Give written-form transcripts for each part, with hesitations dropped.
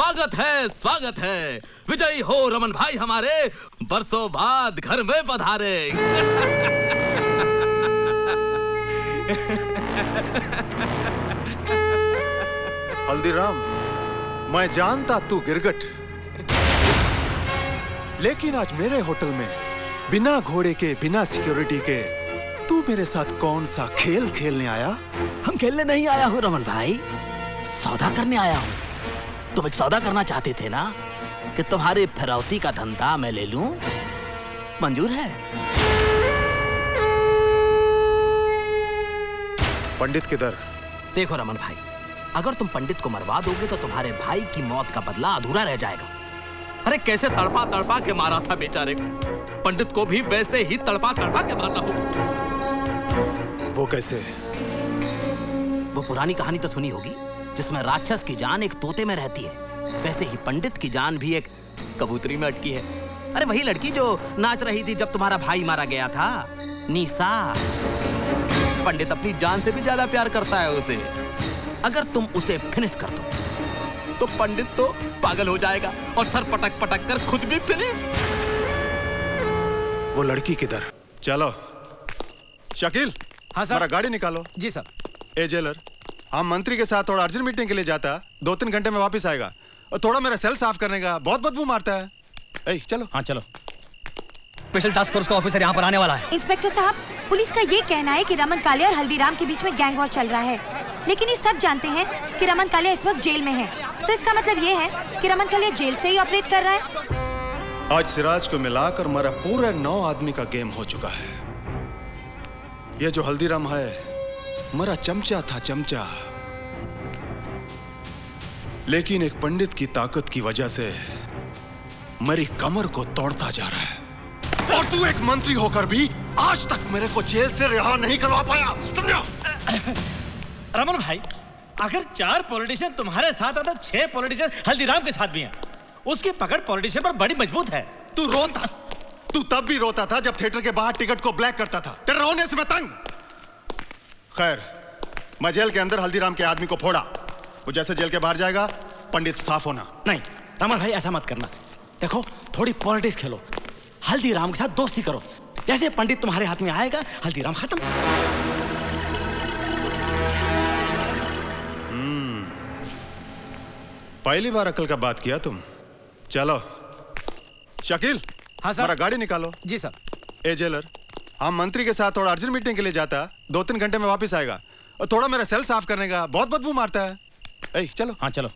स्वागत है। विजयी हो रमन भाई हमारे, बरसों बाद घर में पधारे। हल्दीराम, मैं जानता तू गिरगट, लेकिन आज मेरे होटल में बिना घोड़े के, बिना सिक्योरिटी के तू मेरे साथ कौन सा खेल खेलने आया? हम खेलने नहीं आया हूँ रमन भाई, सौदा करने आया हूँ। तुम एक सौदा करना चाहते थे ना, कि तुम्हारी फिरौती का धंधा मैं ले लूं, मंजूर है? पंडित किधर? देखो रमन भाई, अगर तुम पंडित को मरवा दोगे तो तुम्हारे भाई की मौत का बदला अधूरा रह जाएगा। अरे कैसे तड़पा तड़पा के मारा था बेचारे को, पंडित को भी वैसे ही तड़पा तड़पा के मारना हो। वो कैसे? वो पुरानी कहानी तो सुनी होगी, जिसमें राक्षस की जान एक तोते में रहती है, वैसे ही पंडित की जान भी एक कबूतरी में अटकी है। अरे वही लड़की जो नाच रही थी जब तुम्हारा भाई मारा गया था, निशा। पंडित अपनी जान से भी ज्यादा प्यार करता है उसे। अगर तुम उसे फिनिश कर दो तो पंडित तो पागल हो जाएगा और सर पटक पटक कर खुद भी फिनिश। वो लड़की किधर? चलो शकील। हाँ सर। हमारा गाड़ी निकालो। जी सर। ए जेलर, हम मंत्री के साथ थोड़ा अर्जेंट मीटिंग के लिए जाता, 2-3 घंटे में वापस आएगा, और थोड़ा मेरा सेल साफ करने का, बहुत बदबू मारता है। ए, चलो। हाँ चलो। स्पेशल टास्क फोर्स का ऑफिसर यहाँ पर आने वाला है। इंस्पेक्टर साहब, पुलिस का ये कहना है कि रमन कालिया और हल्दीराम के बीच में गैंग वॉर चल रहा है, लेकिन ये सब जानते हैं कि रमन कालिया इस वक्त जेल में है। तो इसका मतलब ये है कि रमन कालिया जेल से ही ऑपरेट कर रहा है। आज सिराज को मिलाकर मेरा पूरा 9 आदमी का गेम हो चुका है। ये जो हल्दीराम है मेरा चमचा था, चमचा। लेकिन एक पंडित की ताकत की वजह से मेरी कमर को तोड़ता जा रहा है, और तू एक मंत्री होकर भी आज तक मेरे को जेल से रिहा नहीं करवा पाया, समझा? रमन भाई, अगर 4 पॉलिटिशियन तुम्हारे साथ है तो 6 पॉलिटिशियन हल्दीराम के साथ भी हैं। उसकी पकड़ पॉलिटिशियन पर बड़ी मजबूत है। तू तब भी रोता था जब थिएटर के बाहर टिकट को ब्लैक करता था। तेरे रोने से मैं तंग। खैर, मैं जेल के अंदर हल्दीराम के आदमी को फोड़ा, वो जैसे जेल के बाहर जाएगा पंडित साफ होना। नहीं रमन भाई, ऐसा मत करना। देखो, थोड़ी पॉलिटिक्स खेलो, हल्दीराम के साथ दोस्ती करो। जैसे पंडित तुम्हारे हाथ में आएगा, हल्दीराम खत्म। पहली बार अकल का बात किया तुम। चलो शकील। हाँ सर। हमारा गाड़ी निकालो। जी सर। ए जेलर, हम मंत्री के साथ थोड़ा अर्जेंट मीटिंग के लिए जाता, 2-3 घंटे में वापस आएगा, और थोड़ा मेरा सेल साफ करने का, बहुत बदबू मारता है। ए, चलो। हाँ चलो।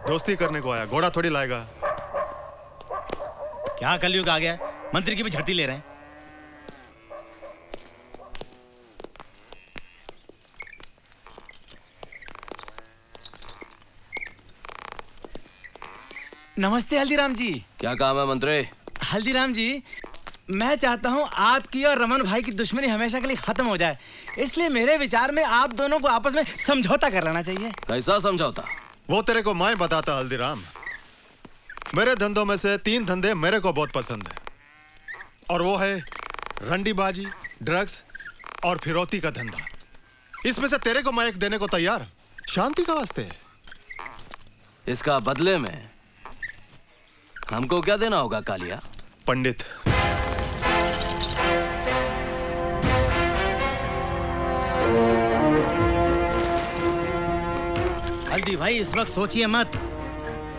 दोस्ती करने को आया, घोड़ा थोड़ी लाएगा। क्या कलयुग आ गया है, मंत्री की भी झड़ती ले रहे हैं। नमस्ते हल्दीराम जी। क्या काम है मंत्री? हल्दीराम जी, मैं चाहता हूं आपकी और रमन भाई की दुश्मनी हमेशा के लिए खत्म हो जाए, इसलिए मेरे विचार में आप दोनों को आपस में समझौता कर लेना चाहिए। कैसा समझौता? वो तेरे को मैं बताता हल्दीराम। मेरे धंधों में से 3 धंधे मेरे को बहुत पसंद है, और वो है रंडीबाजी, ड्रग्स और फिरौती का धंधा। इसमें से तेरे को मैं एक देने को तैयार, शांति का वास्ते। इसका बदले में हमको क्या देना होगा कालिया? पंडित। हल्दी भाई, इस वक्त सोचिए मत।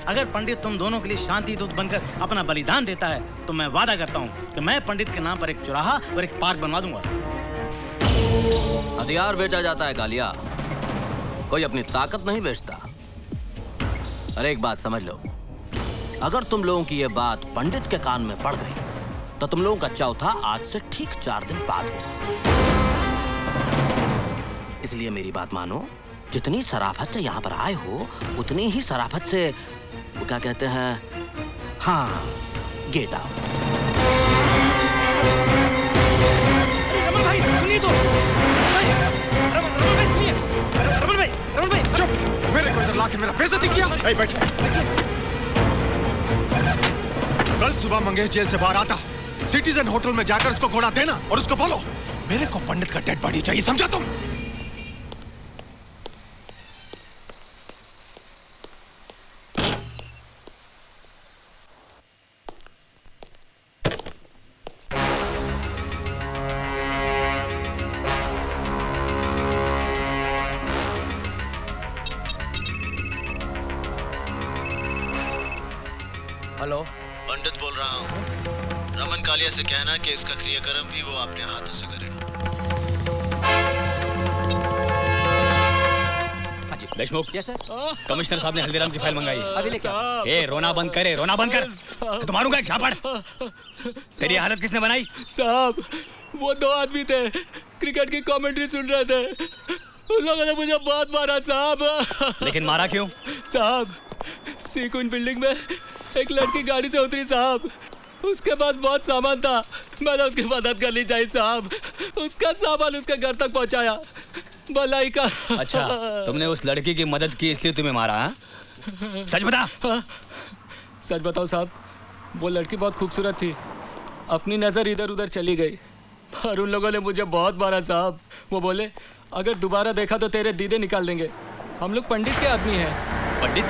अगर पंडित तुम दोनों के लिए शांति दूत बनकर अपना बलिदान देता है तो मैं वादा करता हूं कि मैं पंडित के नाम पर एक चौराहा और एक पार्क बनवा दूंगा। हथियार बेचा जाता है कालिया, कोई अपनी ताकत नहीं बेचता। अरे एक बात समझ लो, अगर तुम लोगों की ये बात पंडित के कान में पड़ गई तो तुम लोगों का चौथा आज से ठीक 4 दिन बाद होगा। इसलिए मेरी बात मानो, जितनी शराफत से यहाँ पर आए हो उतनी ही शराफत से, वो क्या कहते हैं, हाँ, गेट आउट। रमन भाई सुनिए तो। रमन भाई चुप। मेरे को इधर लाके मेरा बेइज्जती किया। बैठ। कल सुबह मंगेश जेल से बाहर आता, सिटीजन होटल में जाकर उसको घोड़ा देना और उसको बोलो मेरे को पंडित का डेड बॉडी चाहिए, समझा तुम? हेलो, पंडित बोल रहा हूँ। रमन कालिया से कहना कि इसका क्रियाक्रम भी वो अपने हाथों से करे। देशमुख, कमिश्नर साहब ने हल्दीराम की फाइल मंगाई। अभी लेके आओ। ए, रोना बंद करे, रोना बंद कर। तो मारूंगा एक झापड़। तेरी हालत किसने बनाई? साहब, वो दो आदमी थे, क्रिकेट की कमेंट्री सुन रहे थे, उन लोगों ने मुझे बहुत मारा साहब। लेकिन मारा क्यों? साहब, सीकुन बिल्डिंग में एक लड़की गाड़ी से उतरी साहब, उसके पास बहुत सामान था, मैंने उसकी मदद करनी चाहिए साहब, उसका सामान उसके घर तक पहुंचाया, भलाई का। अच्छा, तुमने उस लड़की की मदद की इसलिए तुम्हें मारा? हाँ? सच बता। सच बताओ साहब, वो लड़की बहुत खूबसूरत थी, अपनी नजर इधर उधर चली गई, और उन लोगों ने मुझे बहुत मारा साहब। वो बोले अगर दोबारा देखा तो तेरे दीदे निकाल देंगे, हम लोग पंडित के आदमी हैं। पंडित?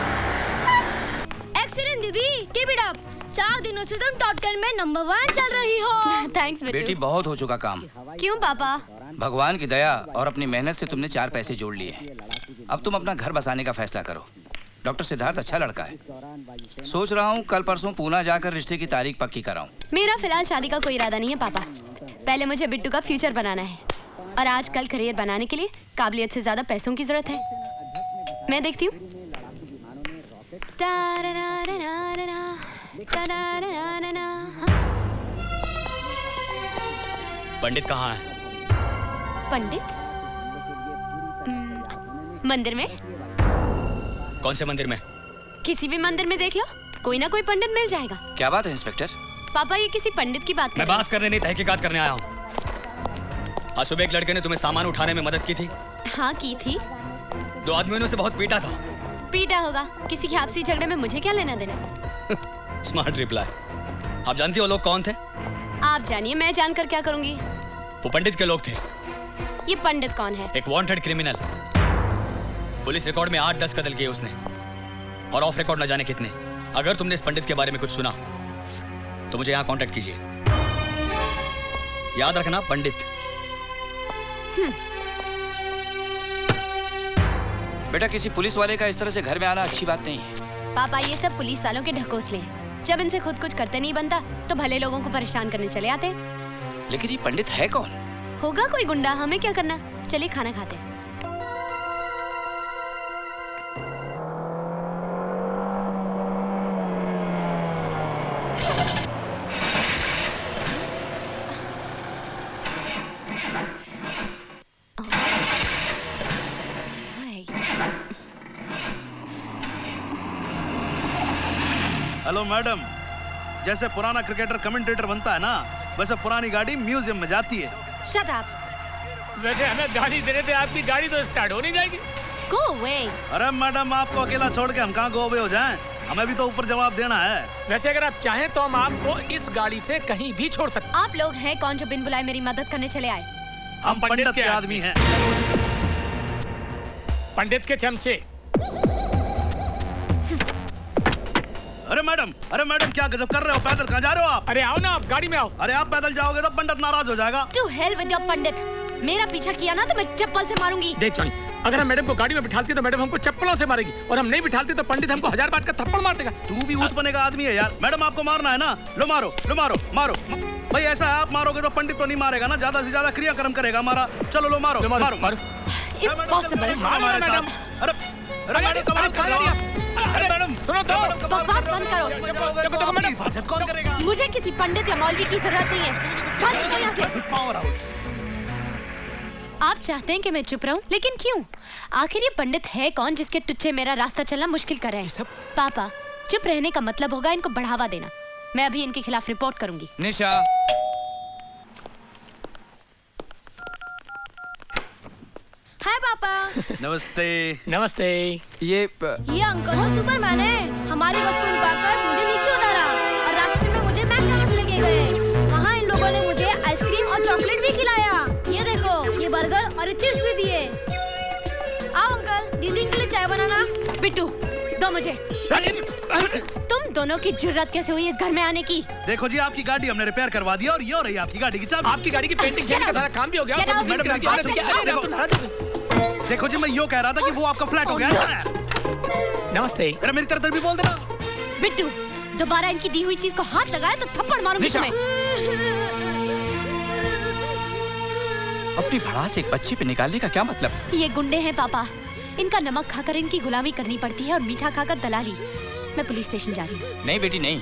एक्सीलेंट दीदी, कीप इट अप। 4 दिनों से तुम टॉटकन में नंबर 1 चल रही हो। थैंक्स बेटी, बहुत हो चुका काम। क्यों पापा? भगवान की दया और अपनी मेहनत से तुमने 4 पैसे जोड़ लिए। अब तुम अपना घर बसाने का फैसला करो। डॉक्टर सिद्धार्थ अच्छा लड़का है, सोच रहा हूँ कल परसों पूना जाकर रिश्ते की तारीख पक्की कराऊं। मेरा फिलहाल शादी का कोई इरादा नहीं है पापा। पहले मुझे बिट्टू का फ्यूचर बनाना है, और आजकल करियर बनाने के लिए काबिलियत से ज्यादा पैसों की जरूरत है। मैं देखती हूँ। पंडित कहाँ है? पंडित? मंदिर में। कौन से मंदिर में? किसी भी मंदिर में देख लो, कोई ना कोई पंडित मिल जाएगा। क्या बात है इंस्पेक्टर? पापा, ये किसी पंडित की बात कर मैं रहे हैं। बात करने नहीं, तहकीकात करने आया हूँ। आज सुबह एक लड़के ने तुम्हें सामान उठाने में मदद की थी। हाँ, की थी। 2 आदमियों ने उसे बहुत पीटा था। पीटा होगा, किसी के आपसी झगड़े में मुझे क्या लेना देना। Smart reply. आप जानती हो लोग कौन थे? आप जानिए, मैं जानकर क्या करूंगी। वो पंडित के लोग थे। ये पंडित कौन है? एक वांटेड क्रिमिनल। पुलिस रिकॉर्ड में 8-10 कत्ल किए उसने, और ऑफ रिकॉर्ड न जाने कितने। अगर तुमने इस पंडित के बारे में कुछ सुना तो मुझे यहाँ कांटेक्ट कीजिए। याद रखना, पंडित। बेटा, किसी पुलिस वाले का इस तरह से घर में आना अच्छी बात नहीं है। पापा, ये सब पुलिस वालों के ढकोसले हैं। जब इनसे खुद कुछ करते नहीं बनता तो भले लोगों को परेशान करने चले आते हैं। लेकिन ये पंडित है कौन? होगा कोई गुंडा, हमें क्या करना। चलिए खाना खाते हैं। हेलो मैडम, जैसे पुराना क्रिकेटर कमेंटेटर बनता है ना, वैसे पुरानी गाड़ी म्यूजियम में जाती है। Shut up. वैसे हमें गाड़ी दे रहे थे, आपकी गाड़ी तो स्टार्ट हो नहीं जाएगी। Go away. अरे मैडम, आपको अकेला छोड़ के हम कहाँ गो अवे हो जाएं? हमें भी तो ऊपर जवाब देना है। वैसे अगर आप चाहें तो हम आपको इस गाड़ी से कहीं भी छोड़ सकते। आप लोग हैं कौन जो बिन बुलाए मेरी मदद करने चले आए? हम पंडित के आदमी हैं। पंडित के चमचे। अरे मैडम क्या गजब कर रहे हो? पैदल कहाँ जा रहे हो आप? अरे आओ ना, आप गाड़ी में आओ। अरे आप पैदल जाओगे तो पंडित नाराज हो जाएगा। टू हेल विद योर पंडित। मेरा पीछा किया ना तो मैं चप्पल से मारूंगी। देख जॉनी, अगर हम मैडम को गाड़ी में बिठाते तो मैडम हमको चप्पलों से मारेगी, और हम नहीं बिठाते तो पंडित हमको 1000 बात का थप्पड़ मार देगा। तू भी ऊत बने का आदमी है यार। मैडम आपको मारना है ना, लो मारो मारो। भाई ऐसा है, आप मारोगे तो पंडित तो नहीं मारेगा ना, ज्यादा से ज्यादा क्रियाक्रम करेगा हमारा। चलो लो मारो। इम्पॉसिबल। अरे मैडम कमाल कर रहे हो आप। अरे मैडम सुनो तो, बकवास बंद करो। मैडम कौन करेगा? मुझे किसी पंडित या मौलवी की जरूरत नहीं है। बंद करो यहाँ से। Power house. आप चाहते हैं कि मैं चुप रहूं, लेकिन क्यों? आखिर ये पंडित है कौन जिसके टुच्चे मेरा रास्ता चलना मुश्किल कर रहे हैं? पापा, चुप रहने का मतलब होगा इनको बढ़ावा देना। मैं अभी इनके खिलाफ रिपोर्ट करूंगी। निशा। हाय पापा। नमस्ते। नमस्ते। ये ये अंकल वो सुपरमैन है। हमारी बस को रुकाकर मुझे नीचे उतारा और रास्ते में चॉकलेट भी खिलाया। ये देखो, ये बर्गर और चिप्स भी दिए। आओ अंकल, दीदी के लिए चाय बनाना। बिट्टू, दो मुझे। तुम दोनों की जुर्रत कैसे हुई इस घर में आने की? देखो जी, आपकी गाड़ी हमने रिपेयर करवा दी और ये हो रही है आपकी गाड़ी की चाबी। आपकी गाड़ी की पेंटिंग का सारा काम भी हो गया। देखो जी, मैं यो कह रहा था कि वो आपका फ्लैट हो गया। नमस्ते। अरे मेरी तरफ भी बोल देना। बिट्टू, दोबारा इनकी दी हुई चीज को हाथ लगाया तो थप्पड़ मारूंगी तुम्हें। अपनी भड़ास एक बच्ची पे निकालने का क्या मतलब? ये गुंडे हैं पापा, इनका नमक खाकर इनकी गुलामी करनी पड़ती है और मीठा खाकर दलाली। मैं पुलिस स्टेशन जा रही हूँ। नहीं बेटी नहीं,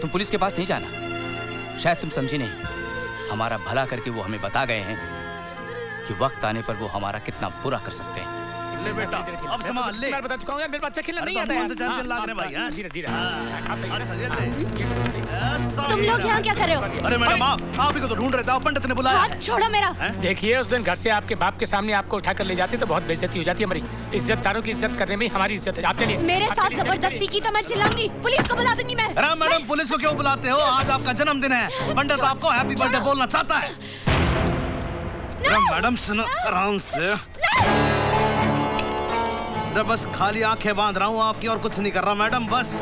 तुम पुलिस के पास नहीं जाना। शायद तुम समझी नहीं, हमारा भला करके वो हमें बता गए हैं कि वक्त आने पर वो हमारा कितना बुरा कर सकते हैं। ले बेटा, अब संभाल ले। मैं बता चुका हूँ यार, मेरे बच्चा खेलना नहीं आता है। चैंपियन लाग रहे भाई। धीरे धीरे। अच्छा ये ले। तुम लोग यहाँ क्या कर रहे हो? अरे मैडम, आप ही को तो ढूंढ रहे थे, पंडित ने बुलाया। हाथ छोड़ो मेरा। देखिए, उस दिन घर से आपके बाप के सामने आपको उठाकर ले जाते तो बहुत बेइज्जती हो जाती है। हमारी इज्जतदारों की इज्जत करने में हमारी इज्जत है। आपके लिए मेरे साथ जबरदस्ती की तो मैं चिल्लाऊंगी, पुलिस को बुला दूंगी मैं। अरे मैडम, पुलिस को क्यों बुलाते हो? आज आपका जन्मदिन है। पंडित आपको हैप्पी बर्थडे बोलना चाहता है। मैडम सुनो आराम से। बस खाली आंखें बांध रहा हूँ आपकी, और कुछ नहीं कर रहा मैडम, बस।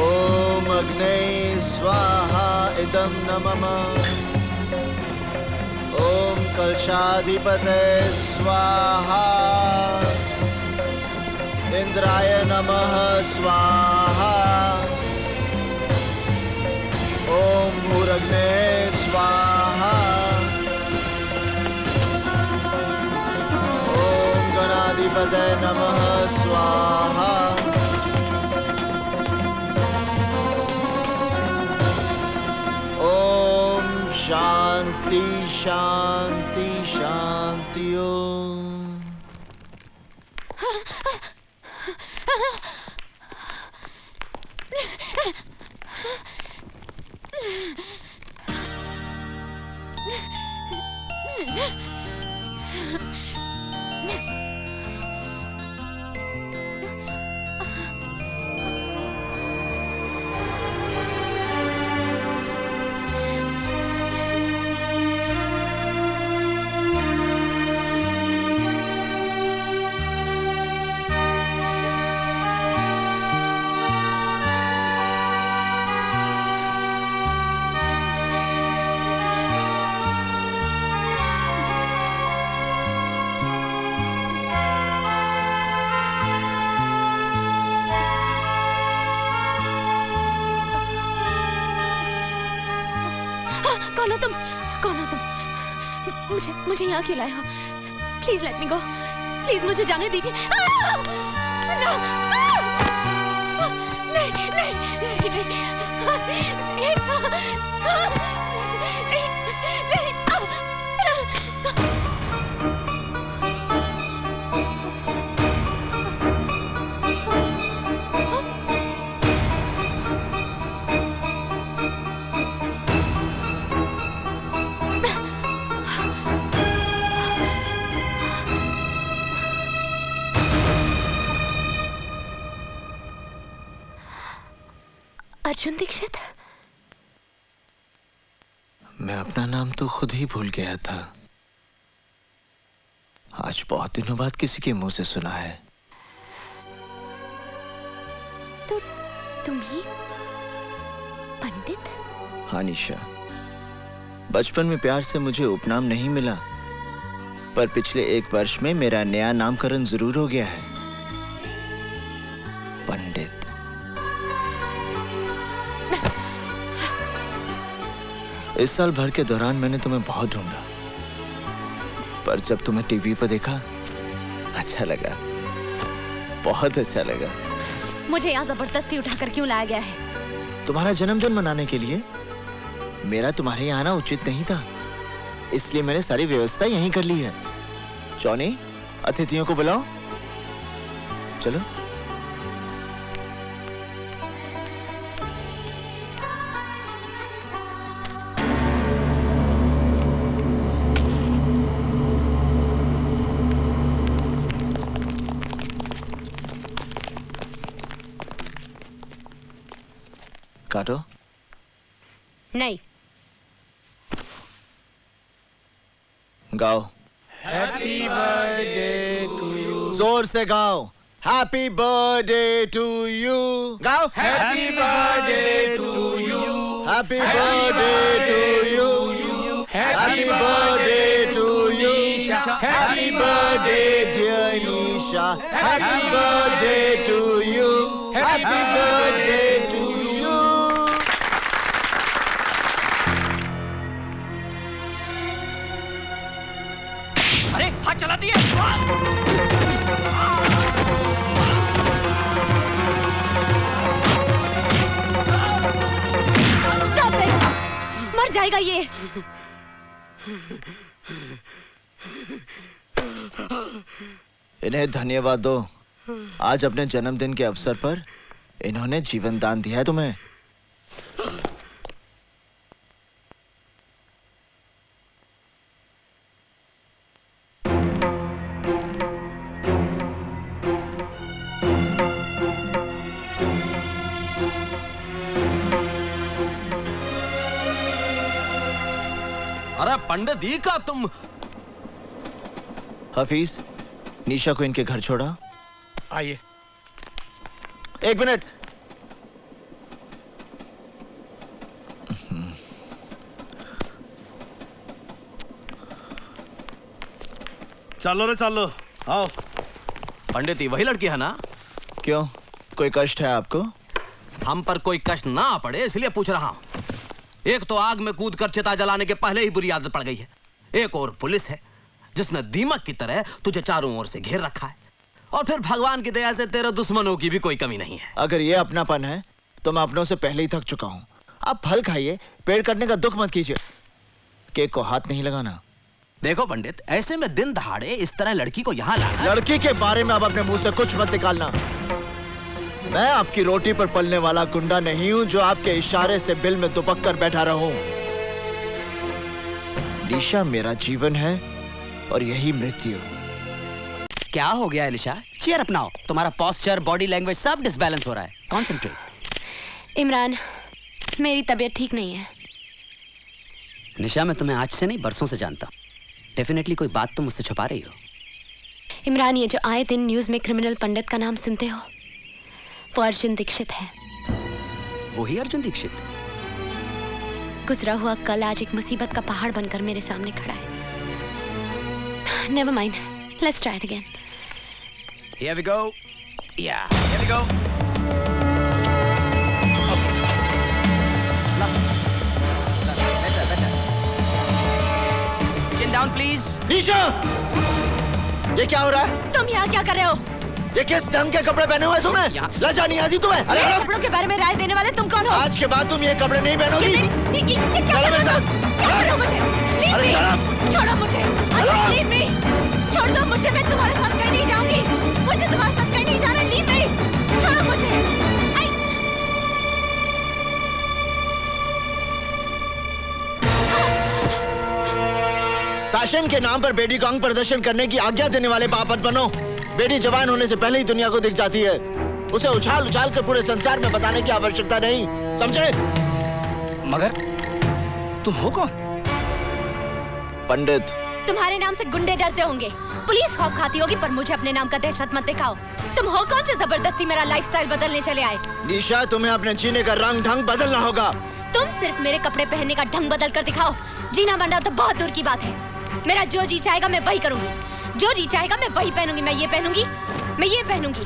ओम अग्ने स्वाहा इदं नमः। ओम कलशाधिपते स्वाहा। इंद्राय नमः स्वाहा। ओम भूरग्ने स्वाहा। ओम गणाधिपते नमः स्वाहा। ओम शांति शांति शांति। ओम मुझे यहाँ क्यों लाए हो? Please let me go. Please मुझे जाने दीजिए। नहीं नहीं अर्जुन दीक्षित। मैं अपना नाम तो खुद ही भूल गया था। आज बहुत दिनों बाद किसी के मुंह से सुना है। तो तुम ही पंडित? हाँ निशा, बचपन में प्यार से मुझे उपनाम नहीं मिला, पर पिछले 1 वर्ष में मेरा नया नामकरण जरूर हो गया है, पंडित। इस साल भर के दौरान मैंने तुम्हें बहुत ढूंढा, पर जब तुम्हें टीवी पर देखा अच्छा लगा, बहुत अच्छा लगा। मुझे यहाँ जबरदस्ती उठाकर क्यों लाया गया है? तुम्हारा जन्मदिन मनाने के लिए। मेरा तुम्हारे यहाँ आना उचित नहीं था, इसलिए मैंने सारी व्यवस्था यहीं कर ली है। जॉनी, अतिथियों को बुलाओ। चलो। काटो। नहीं। गाओ। Happy birthday to you. जोर से गाओ। Happy birthday to you. गाओ। Happy birthday to you. Happy birthday to you. Happy birthday to you. Happy birthday dear Nisha. Happy birthday to you. Happy birthday to you. अरे हाथ चला दिए। Stop it! मर जाएगा ये। इन्हें धन्यवाद दो। आज अपने जन्मदिन के अवसर पर इन्होंने जीवन दान दिया है तुम्हें। अरे पंडित जी का तुम। हफीज, निशा को इनके घर छोड़ा। आइए। एक मिनट। चलो रे चलो, आओ। पंडित जी वही लड़की है ना? क्यों, कोई कष्ट है आपको? हम पर कोई कष्ट ना पड़े इसलिए पूछ रहा हूं। एक तो आग में कूद कर चिता जलाने के पहले ही बुरी आदत पड़ गई है। एक और पुलिस है जिसने दीमक की तरह तुझे चारों ओर से घेर रखा है। और फिर भगवान की दया से तेरे दुश्मनों की भी कोई कमी नहीं है। अगर ये अपनापन है तो मैं अपनों से पहले ही थक चुका हूं। आप फल खाइए, पेड़ कटने का दुख मत कीजिए। केक को हाथ नहीं लगाना। देखो पंडित, ऐसे में दिन दहाड़े इस तरह लड़की को यहाँ लाना। लड़की के बारे में अब अपने मुंह से कुछ मत निकालना। मैं आपकी रोटी पर पलने वाला गुंडा नहीं हूं जो आपके इशारे से बिल में दुबक कर बैठा रहूं। निशा मेरा जीवन है और यही मृत्यु। क्या हो गया एलिशा? चेयर अपनाओ। तुम्हारा पोस्चर, बॉडी लैंग्वेज सब डिसबैलेंस हो रहा है। कॉन्सेंट्रेट। इमरान, मेरी तबीयत ठीक नहीं है। निशा, मैं तुम्हें आज से नहीं बरसों से जानता हूँ। डेफिनेटली कोई बात तुम मुझसे छुपा रही हो। इमरान, ये जो आए दिन न्यूज में क्रिमिनल पंडित का नाम सुनते हो, वो अर्जुन दीक्षित है। वही अर्जुन दीक्षित? गुजरा हुआ कल आज एक मुसीबत का पहाड़ बनकर मेरे सामने खड़ा है। Never mind, let's try it again. Here we go. Yeah, here we go. Better. Chin down, please. निशा! ये क्या हो रहा है? तुम यहाँ क्या कर रहे हो? ये किस ढंग के कपड़े पहने हुए तुम्हें? लज्जा नहीं आती तुम्हें? अरे मेरे कपड़ों के बारे में राय देने वाले तुम कौन हो? आज के बाद तुम ये कपड़े नहीं पहनोगी। ये क्या कर रहे हो? क्या कर रहे हो मुझे? Leave me! छोड़ो मुझे! Leave me! छोड़ दो मुझे, मैं तुम्हारे साथ कहीं नहीं जाऊंगी। मुझे तुम्हारे साथ कहीं नहीं जाना। Leave me! छोड़ो मुझे। फैशन के नाम पर बेटी को अंग प्रदर्शन करने की आज्ञा देने वाले पाप मत बनो। बेटी जवान होने से पहले ही दुनिया को दिख जाती है। उसे उछाल उछाल कर पूरे संसार में बताने की आवश्यकता नहीं, समझे? मगर तुम हो कौन? पंडित। तुम्हारे नाम से गुंडे डरते होंगे, पुलिस खौफ खाती होगी, पर मुझे अपने नाम का दहशत मत दिखाओ। तुम हो कौन जो जबरदस्ती मेरा लाइफस्टाइल बदलने चले आए? निशा, तुम्हें अपने जीने का रंग ढंग बदलना होगा। तुम सिर्फ मेरे कपड़े पहनने का ढंग बदल कर दिखाओ। जीना मरना तो बहुत दूर की बात है। मेरा जो जी चाहेगा मैं वही करूंगी। जो जी चाहेगा मैं वही पहनूंगी। मैं ये पहनूंगी, मैं ये पहनूंगी,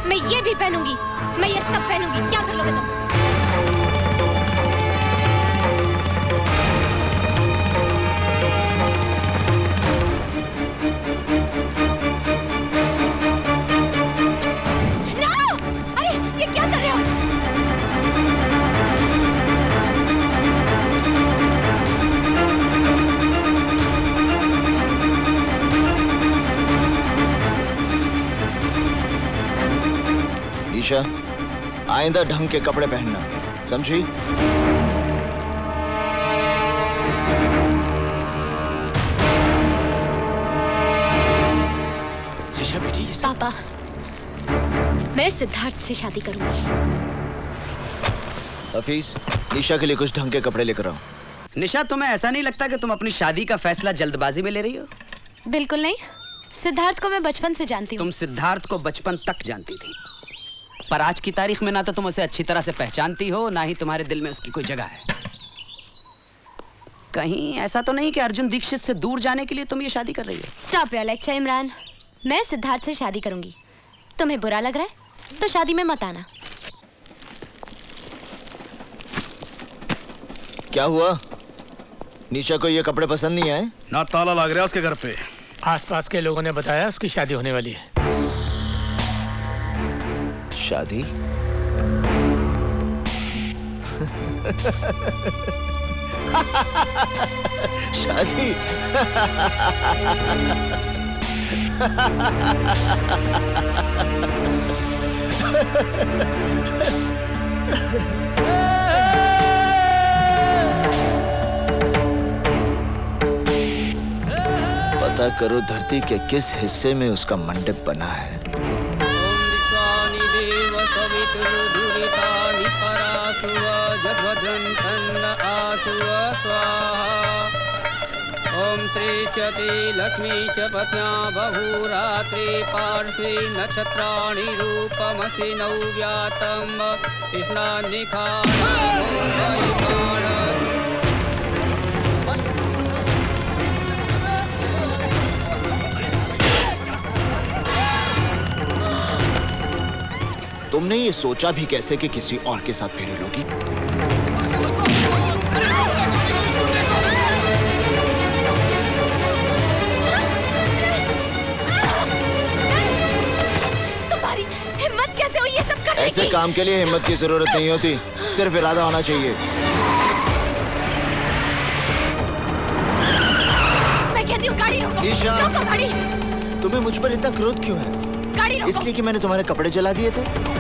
मैं ये भी पहनूंगी, मैं ये सब पहनूंगी। क्या कर लोगे तुम? निशा, आइंदा ढंग के कपड़े पहनना, समझी? निशा बेटी, ये पापा, मैं सिद्धार्थ से शादी करूंगी। हफीज, निशा के लिए कुछ ढंग के कपड़े लेकर आओ। निशा, तुम्हें ऐसा नहीं लगता कि तुम अपनी शादी का फैसला जल्दबाजी में ले रही हो? बिल्कुल नहीं। सिद्धार्थ को मैं बचपन से जानती हूँ। तुम सिद्धार्थ को बचपन तक जानती थी, पर आज की तारीख में ना तो तुम उसे अच्छी तरह से पहचानती हो, ना ही तुम्हारे दिल में उसकी कोई जगह है। कहीं ऐसा तो नहीं कि अर्जुन दीक्षित से दूर जाने के लिए तुम ये शादी कर रही हो? Stop your lecture Imran. मैं सिद्धार्थ से शादी करूंगी। तुम्हें बुरा लग रहा है तो शादी में मत आना। क्या हुआ? निशा को ये कपड़े पसंद नहीं आए? ना ताला लग रहा है उसके घर पे। आसपास के लोगों ने बताया उसकी शादी होने वाली है। शादी? शादी? पता करो धरती के किस हिस्से में उसका मंडप बना है। ओम श्री चति लक्ष्मी च पत्न्या बहुरात्रि पार्श्वे नक्षत्राणि रूपमसि नव्यातम तुमने ये सोचा भी कैसे कि किसी और के साथ फेरे लोगी? तुम्हारी हिम्मत कैसे हुई ये सब करने की? ऐसे काम के लिए हिम्मत की जरूरत नहीं होती, सिर्फ इरादा होना चाहिए। मैं कहती हूँ गाड़ी रोको। ईशा, रोको गाड़ी। तुम्हें मुझ पर इतना क्रोध क्यों है? गाड़ी रोको। इसलिए कि मैंने तुम्हारे कपड़े जला दिए थे?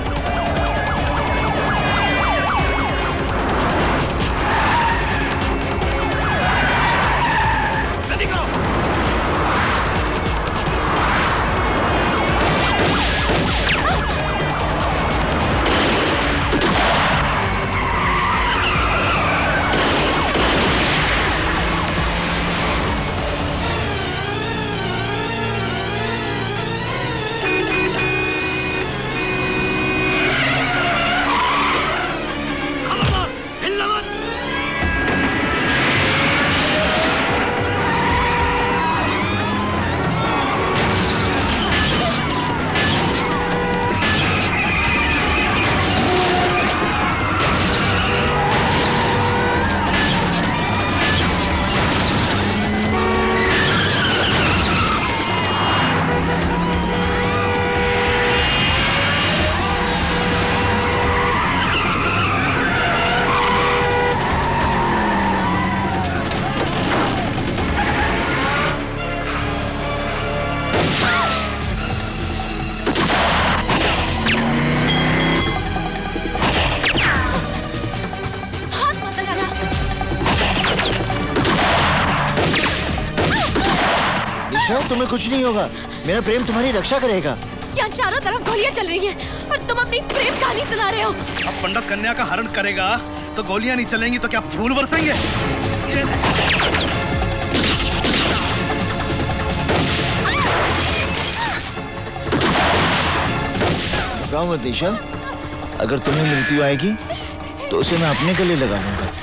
तुम्हें कुछ नहीं होगा, मेरा प्रेम तुम्हारी रक्षा करेगा। यहाँ चारों तरफ गोलियां चल रही हैं और तुम अपनी प्रेम कहानी सुना रहे हो। अब पंडित कन्या का हरण करेगा तो गोलियां नहीं चलेंगी तो क्या फूल बरसेंगे? घबराओ मत निशा, अगर तुम्हें मृत्यु आएगी तो उसे मैं अपने गले लगा लूंगा।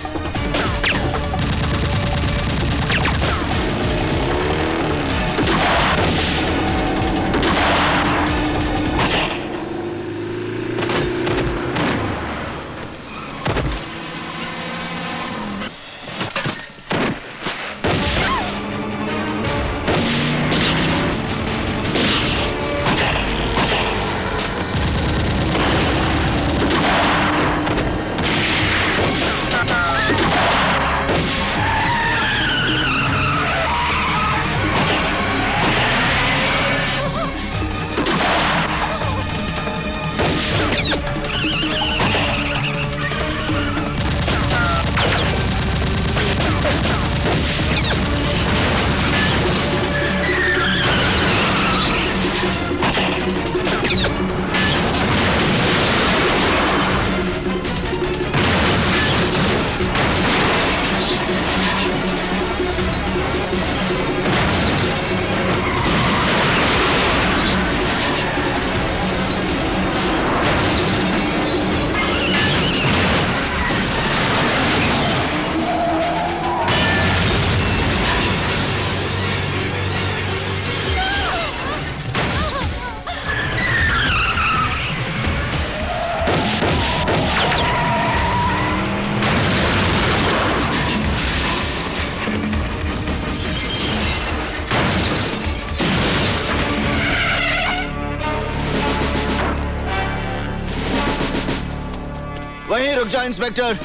वहीं रुक जाओ इंस्पेक्टर।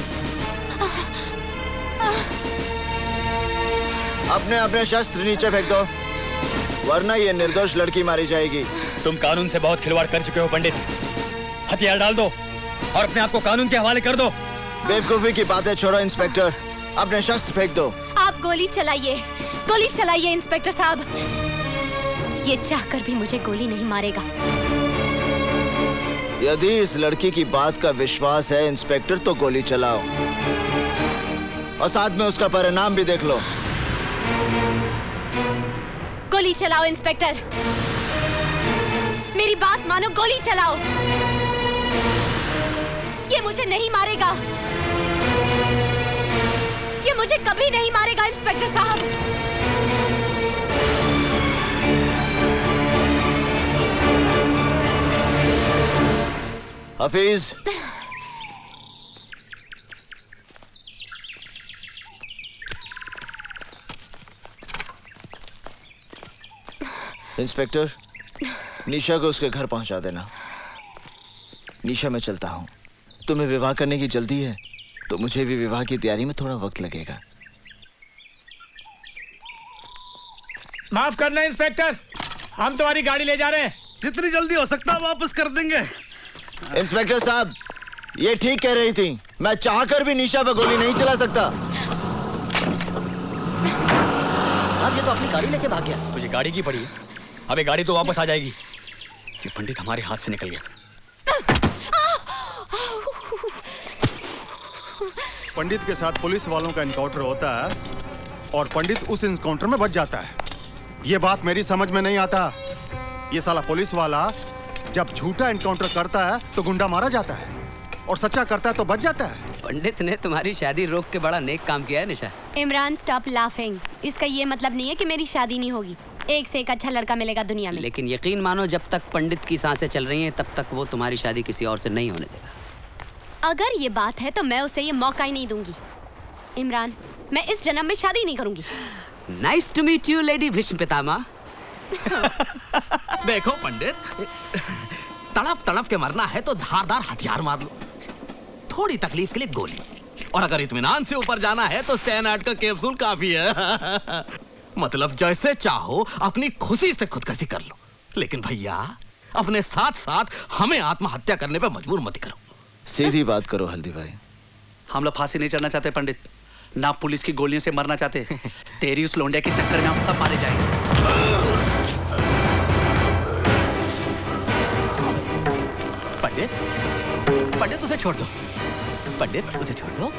अपने अपने शस्त्र नीचे फेंक दो, वरना ये निर्दोष लड़की मारी जाएगी। तुम कानून से बहुत खिलवाड़ कर चुके हो पंडित। हथियार डाल दो और अपने आप को कानून के हवाले कर दो। बेवकूफी की बातें छोड़ो इंस्पेक्टर, अपने शस्त्र फेंक दो। आप गोली चलाइए इंस्पेक्टर साहब। ये चाहकर भी मुझे गोली नहीं मारेगा। यदि इस लड़की की बात का विश्वास है इंस्पेक्टर, तो गोली चलाओ और साथ में उसका परिणाम भी देख लो। गोली चलाओ इंस्पेक्टर, मेरी बात मानो, गोली चलाओ। ये मुझे नहीं मारेगा, ये मुझे कभी नहीं मारेगा इंस्पेक्टर साहब। हफीज, इंस्पेक्टर, निशा को उसके घर पहुंचा देना। निशा, मैं चलता हूं। तुम्हें विवाह करने की जल्दी है तो मुझे भी विवाह की तैयारी में थोड़ा वक्त लगेगा। माफ करना इंस्पेक्टर, हम तुम्हारी गाड़ी ले जा रहे हैं। जितनी जल्दी हो सकता है वापस कर देंगे। इंस्पेक्टर साहब, ये ठीक कह रही थी, मैं चाहकर भी निशा पर गोली नहीं चला सकता। अब ये तो अपनी गाड़ी लेके भाग गया। मुझे गाड़ी की पड़ी, अबे गाड़ी तो वापस आ जाएगी। ये पंडित हमारे हाथ से निकल गया। पंडित के साथ पुलिस वालों का एनकाउंटर होता है और पंडित उस एनकाउंटर में बच जाता है। ये बात मेरी समझ में नहीं आता। ये साला पुलिस वाला जब झूठा एनकाउंटर करता है तो गुंडा मारा जाता है और सच्चा करता है तो बच जाता है। पंडित ने तुम्हारी शादी रोक के बड़ा नेक काम किया है निशा। Imran, stop laughing. इसका ये मतलब नहीं है कि मेरी शादी नहीं होगी। एक से एक अच्छा लड़का मिलेगा दुनिया में। लेकिन यकीन मानो, जब तक पंडित की सांसें चल रही हैं तब तक वो तुम्हारी शादी किसी और से नहीं होने देगा। अगर ये बात है तो मैं उसे ये मौका ही नहीं दूंगी। इमरान, मैं इस जन्म में शादी नहीं करूंगी। Nice to meet you lady Bhishma Pitamah. देखो पंडित, तड़प तड़प के मरना है तो धारदार हथियार मार लो, थोड़ी तकलीफ के लिए गोली, और अगर इत्मीनान से ऊपर जाना है तो सैनाइड का कैप्सूल काफी है। मतलब जैसे चाहो अपनी खुशी से खुदकुशी कर लो, लेकिन भैया अपने साथ साथ हमें आत्महत्या करने पे मजबूर मत करो। सीधी बात करो हल्दी भाई। हम लोग फांसी नहीं चढ़ना चाहते पंडित, ना पुलिस की गोलियों से मरना चाहते। तेरी उस लोंडिया के चक्कर में हम सब मारे जाएंगे। पंडित, पंडित उसे छोड़ दो, पंडित उसे छोड़ दो।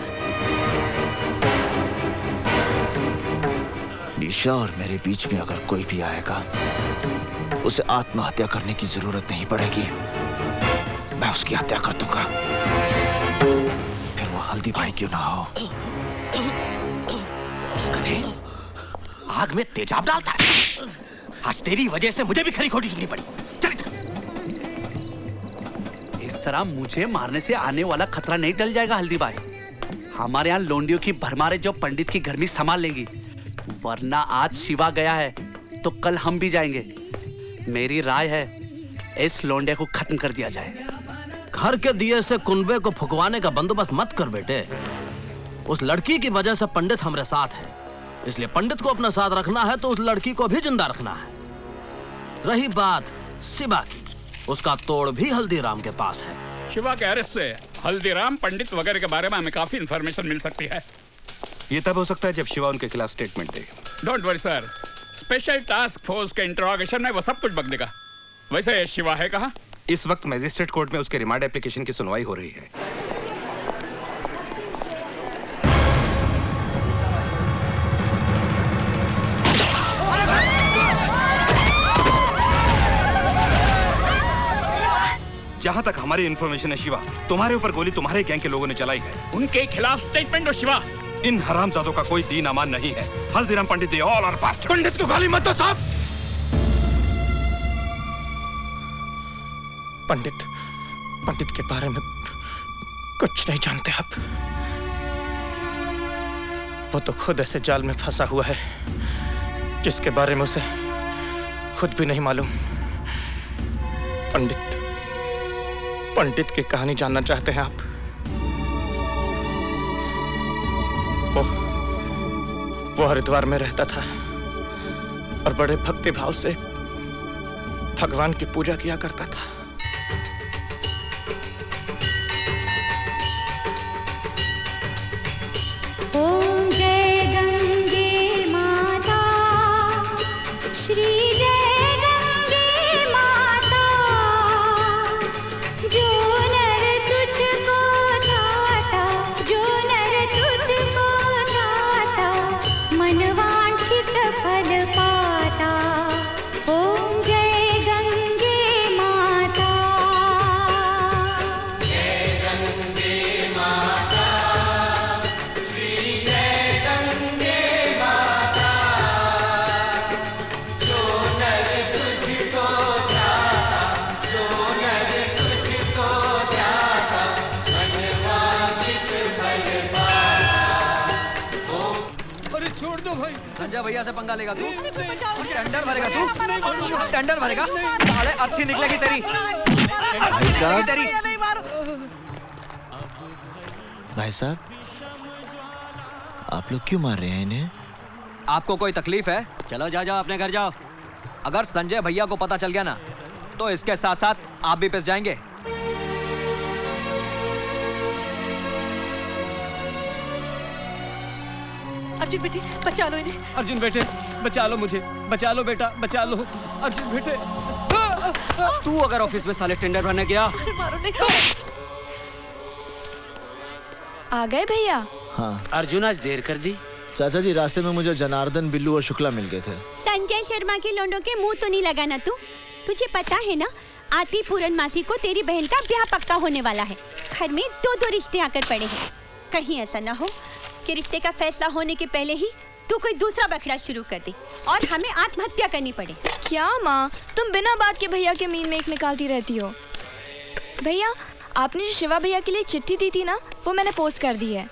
निशा और मेरे बीच में अगर कोई भी आएगा, उसे आत्महत्या करने की जरूरत नहीं पड़ेगी, मैं उसकी हत्या कर दूंगा, फिर वो हल्दी भाई क्यों ना हो। आग में तेजाब डालता है। आज तेरी वजह से मुझे भी खरी खोटी सुननी पड़ी। चल इधर। इस तरह मुझे मारने से आने वाला खतरा नहीं टल जाएगा हल्दी भाई। हमारे यहाँ लोंडियों की भरमार है जो पंडित की गर्मी संभाल लेंगी, वरना आज शिवा गया है तो कल हम भी जाएंगे। मेरी राय है इस लोंडे को खत्म कर दिया जाए। घर के दिए से कुनबे को फुकवाने का बंदोबस्त मत कर बेटे। उस लड़की की वजह से पंडित हमारे साथ है, इसलिए पंडित को अपने साथ रखना है तो उस लड़की को भी जिंदा रखना है। रही बात शिवा की, उसका तोड़ भी हल्दीराम के पास है। शिवा के अरेस्ट से हल्दीराम, पंडित वगैरह के बारे में हमें काफी इंफॉर्मेशन मिल सकती है। ये तब हो सकता है जब शिवा उनके खिलाफ statement they. Don't worry sir, special task force के इंट्रोगेशन में वो सब कुछ बक देगा। वैसे शिवा है कहाँ? इस वक्त मैजिस्ट्रेट कोर्ट में उसके रिमांड एप्लीकेशन की सुनवाई हो रही है। जहां तक हमारी इंफॉर्मेशन है शिवा, तुम्हारे ऊपर गोली तुम्हारे गैंग के लोगों ने चलाई है। उनके खिलाफ स्टेटमेंट दो शिवा। इन हरामजादों का कोई दीन अमान नहीं है। हल्दीराम पंडित दे ऑल आर पास्ट। पंडित को गाली मत दो साहब। पंडित के बारे में कुछ नहीं जानते आप। वो तो खुद ऐसे जाल में फंसा हुआ है जिसके बारे में उसे खुद भी नहीं मालूम। पंडित की कहानी जानना चाहते हैं आप? वो हरिद्वार में रहता था और बड़े भक्ति भाव से भगवान की पूजा किया करता था। ओम जय गंगे माता, श्री जय गंगे माता, जो नर तुझको ध्याता, जो नर तुझको ध्याता, मनवांछित फल पाता। ओम जय गंगे माता, जय गंगे माता, श्री जय गंगे माता, जो नर तुझको ध्याता, जो नर तुझको ध्याता, मनवांछित फल पाता। अरे छोड़ दो भाई। संजय भैया से पंगा लेगा तू? टेंडर भरेगा तू? टेंडर भरेगा? साले अर्थी निकलेगी तेरी। भाई साहब, भाई साहब, आप लोग क्यों मार रहे हैं इन्हें? आपको कोई तकलीफ है? चलो जाओ जाओ अपने घर जाओ। अगर संजय भैया को पता चल गया ना तो इसके साथ साथ आप भी पिस जाएंगे। अर्जुन बेटे बचा लो इन्हें। अर्जुन बेटे बचा लो मुझे, बचा लो बेटा, बचा लो अर्जुन बेटे। तू अगर ऑफिस में साले टेंडर भरने गया। मारो नहीं। आ गए भैया? हाँ। अर्जुन आज देर कर दी। चाचा जी, रास्ते में मुझे जनार्दन, बिल्लू और शुक्ला मिल गए थे। संजय शर्मा के लोंडों के मुंह तो नहीं लगाना तू। तुझे पता है ना, आती पूरनमासी को तेरी बहन का ब्याह पक्का होने वाला है। घर में दो दो रिश्ते आकर पड़े हैं। कहीं ऐसा ना हो कि रिश्ते का फैसला होने के पहले ही तू कोई दूसरा बखड़ा शुरू कर दे और हमें आत्महत्या करनी पड़े। क्या माँ, तुम बिना बात के भैया के मीन में एक निकालती रहती हो। भैया, आपने जो शिवा भैया के लिए चिट्ठी दी थी ना, वो मैंने पोस्ट कर दी है।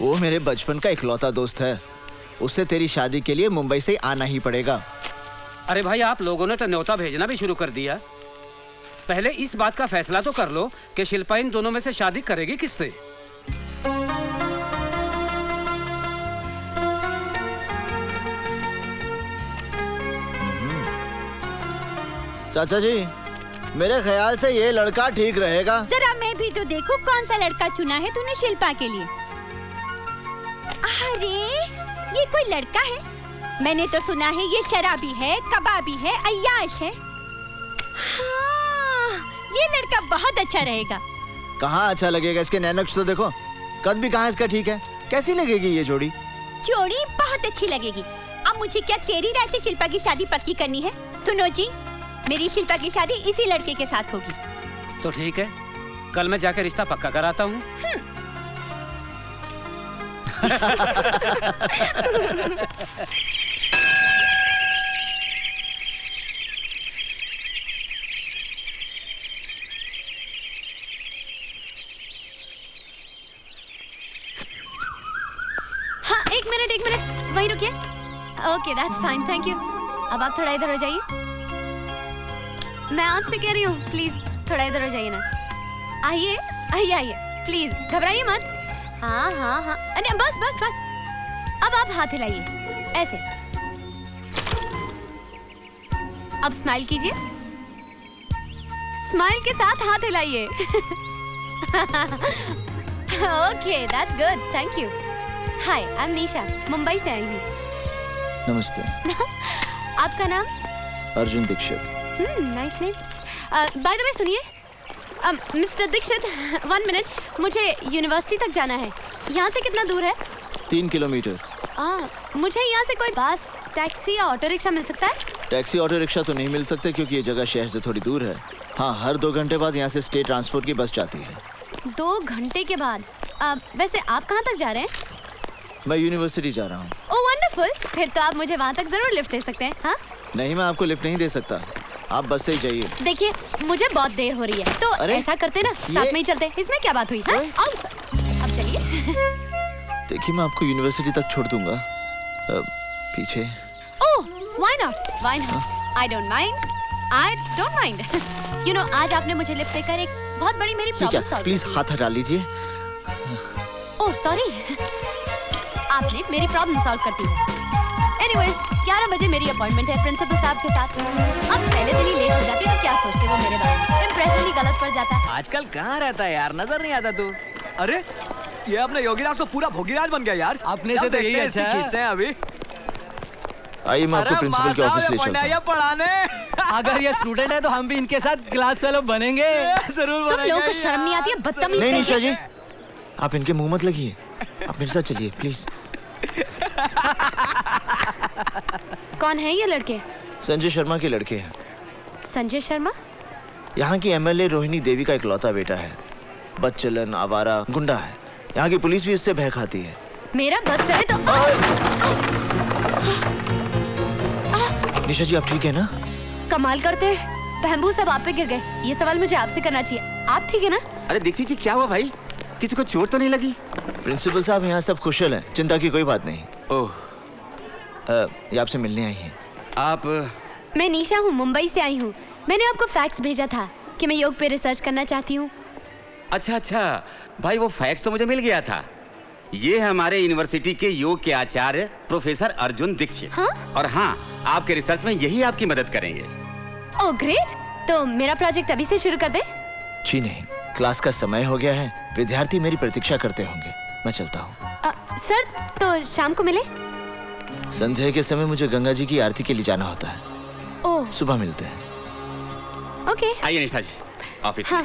वो मेरे बचपन का इकलौता दोस्त है। उससे तेरी शादी के लिए मुंबई से आना ही पड़ेगा। अरे भाई, आप लोगों ने तो न्योता भेजना भी शुरू कर दिया। पहले इस बात का फैसला तो कर लो कि शिल्पा इन दोनों में से शादी करेगी किससे। चाचा जी, मेरे ख्याल से ये लड़का ठीक रहेगा। जरा मैं भी तो देखूं कौन सा लड़का चुना है तूने शिल्पा के लिए। अरे ये कोई लड़का है? मैंने तो सुना है ये शराबी है, कबाबी है, अय्याश है। हाँ, ये लड़का बहुत अच्छा रहेगा। कहाँ अच्छा लगेगा? इसके नैनक्स तो देखो, कद भी कहाँ इसका ठीक है। कैसी लगेगी ये जोड़ी? जोड़ी बहुत अच्छी लगेगी। अब मुझे क्या तेरी राय से शिल्पा की शादी पक्की करनी है? सुनो जी, मेरी शिल्पा की शादी इसी लड़के के साथ होगी। तो ठीक है, कल मैं जाकर रिश्ता पक्का कराता हूँ। हाँ, एक मिनट, वहीं रुकिए। Okay, that's fine, thank you. अब आप थोड़ा इधर हो जाइए। मैं आपसे कह रही हूँ, प्लीज थोड़ा इधर हो जाइए ना। आइए आइए आइए, प्लीज घबराइए मत। हाँ हाँ हाँ, अरे बस बस बस। अब आप हाथ हिलाइए ऐसे। अब स्माइल कीजिए। स्माइल के साथ हाथ हिलाइए। Okay, that's good, thank you. Hi, I am Nisha, Mumbai से आई हूँ। नमस्ते। आपका नाम? Arjun Dikshit. Nice name. By the way सुनिए, मिस्टर दीक्षित, 1 मिनट, मुझे यूनिवर्सिटी तक जाना है। यहाँ से कितना दूर है? 3 किलोमीटर। मुझे यहाँ से कोई बस, टैक्सी या ऑटो रिक्शा मिल सकता है? टैक्सी ऑटो रिक्शा तो नहीं मिल सकते क्योंकि ये जगह शहर से थोड़ी दूर है। हाँ, हर 2 घंटे बाद यहाँ से स्टेट ट्रांसपोर्ट की बस जाती है। 2 घंटे के बाद? वैसे आप कहाँ तक जा रहे हैं? मैं यूनिवर्सिटी जा रहा हूँ। ओह वंडरफुल, फिर तो आप मुझे वहाँ तक जरूर लिफ्ट दे सकते हैं। हाँ? नहीं, मैं आपको लिफ्ट नहीं दे सकता, आप बस से ही जाइए। देखिए, मुझे बहुत देर हो रही है, तो ऐसा करते ना, साथ में ही चलते। इसमें क्या बात हुई? हाँ? अब चलिए। देखिए, मैं आपको यूनिवर्सिटी तक छोड़ दूंगा। पीछे। ओह, why not? Why not? I don't mind. I don't mind. You know, आज आपने मुझे लिफ्ट देकर एक बहुत बड़ी मेरी प्रॉब्लम सॉल्व। प्लीज हाथ हटा लीजिए। Oh sorry. आपने मेरी प्रॉब्लम सॉल्व कर दी है। एनीवेज 11 बजे मेरी अपॉइंटमेंट है प्रिंसिपल साहब के साथ। अब पहले दिन ही लेट हो जाती तो क्या सोचते वो मेरे बारे में, इंप्रेशन ही गलत पड़ जाता। आजकल कहाँ रहता है यार, नजर नहीं आता तू। अरे ये अपने योगीराज तो पूरा भोगीराज बन गया यार। अपने से तो यही अच्छा खींचते हैं अभी। आइए मैं आपको प्रिंसिपल के ऑफिस ले चलता हूं। पढ़ाने अगर ये स्टूडेंट है तो हम भी इनके साथ क्लास फेलो बनेंगे। जरूर बनेंगे। तुम लोगों को शर्म नहीं आती है बदतमीज? नहीं निशा जी, आप इनके मुंह मत लगिए, आप मेरे साथ चलिए प्लीज। कौन है ये लड़के? संजय शर्मा के लड़के हैं। संजय शर्मा? यहाँ की एमएलए रोहिणी देवी का इकलौता बेटा है। बदचलन, आवारा, गुंडा है। यहाँ की पुलिस भी इससे भय खाती है। मेरा बस चले तो निशा जी आप ठीक है ना? कमाल करते हैं, बहबू सब आप पे गिर गए। ये सवाल मुझे आपसे करना चाहिए। आप ठीक है ना? अरे दीक्षित जी क्या हुआ भाई, किसी को चोट तो नहीं लगी? प्रिंसिपल साहब यहाँ सब कुशल हैं, चिंता की कोई बात नहीं। ओह, ये आपसे मिलने आई हैं। आप? मैं निशा हूँ, मुंबई से आई हूँ। मैंने आपको फैक्स भेजा था कि मैं योग पे रिसर्च करना चाहती हूँ। अच्छा अच्छा भाई, वो फैक्स तो मुझे मिल गया था। ये हमारे यूनिवर्सिटी के योग के आचार्य प्रोफेसर अर्जुन दीक्षित। हाँ? और हाँ, आपके रिसर्च में यही आपकी मदद करेंगे। ओह ग्रेट, तो मेरा प्रोजेक्ट अभी से शुरू कर दे? जी नहीं, क्लास का समय हो गया है, विद्यार्थी मेरी प्रतीक्षा करते होंगे। मैं चलता हूँ। सर तो शाम को मिले? संध्या के समय मुझे गंगा जी की आरती के लिए जाना होता है। ओह, सुबह मिलते हैं। ओके। आइए निशा जी ऑफिस। हाँ।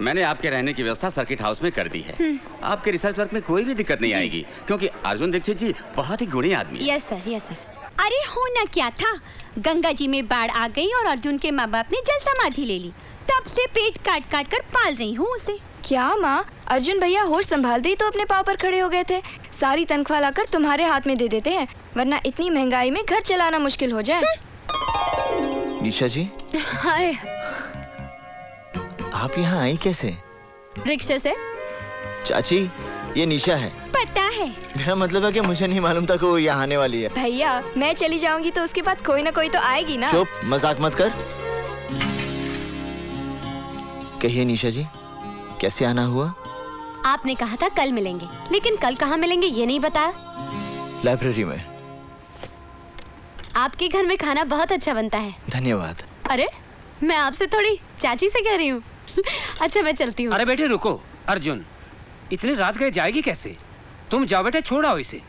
मैंने आपके रहने की व्यवस्था सर्किट हाउस में कर दी है। आपके रिसर्च वर्क में कोई भी दिक्कत नहीं आएगी, क्योंकि अर्जुन दीक्षित जी बहुत ही गुणी आदमी है। Yes sir, yes sir. अरे होना क्या था, गंगा जी में बाढ़ आ गई और अर्जुन के माँ बाप ने जल समाधि ले ली। तब से पेट काट काट कर पाल रही हूँ उसे। क्या माँ, अर्जुन भैया होश संभालते ही तो अपने पाँव पर खड़े हो गए थे। सारी तनख्वाह लाकर तुम्हारे हाथ में दे देते हैं, वरना इतनी महंगाई में घर चलाना मुश्किल हो जाए। निशा जी, हाय, आप यहाँ आई कैसे? रिक्शे से। चाची, ये निशा है। पता है। मेरा मतलब है कि मुझे नहीं मालूम था कि वो यहाँ आने वाली है। भैया मैं चली जाऊंगी तो उसके बाद कोई ना कोई तो आएगी ना। चुप, मजाक मत कर। कहिए निशा जी, कैसे आना हुआ? आपने कहा था कल मिलेंगे, लेकिन कल कहाँ मिलेंगे ये नहीं बताया। लाइब्रेरी में। आपके घर में खाना बहुत अच्छा बनता है। धन्यवाद। अरे मैं आपसे थोड़ी चाची से कह रही हूँ। अच्छा मैं चलती हूँ। अरे बेटे रुको, अर्जुन इतनी रात गए जाएगी कैसे? तुम जाओ बेटे, छोड़ आओ इसे।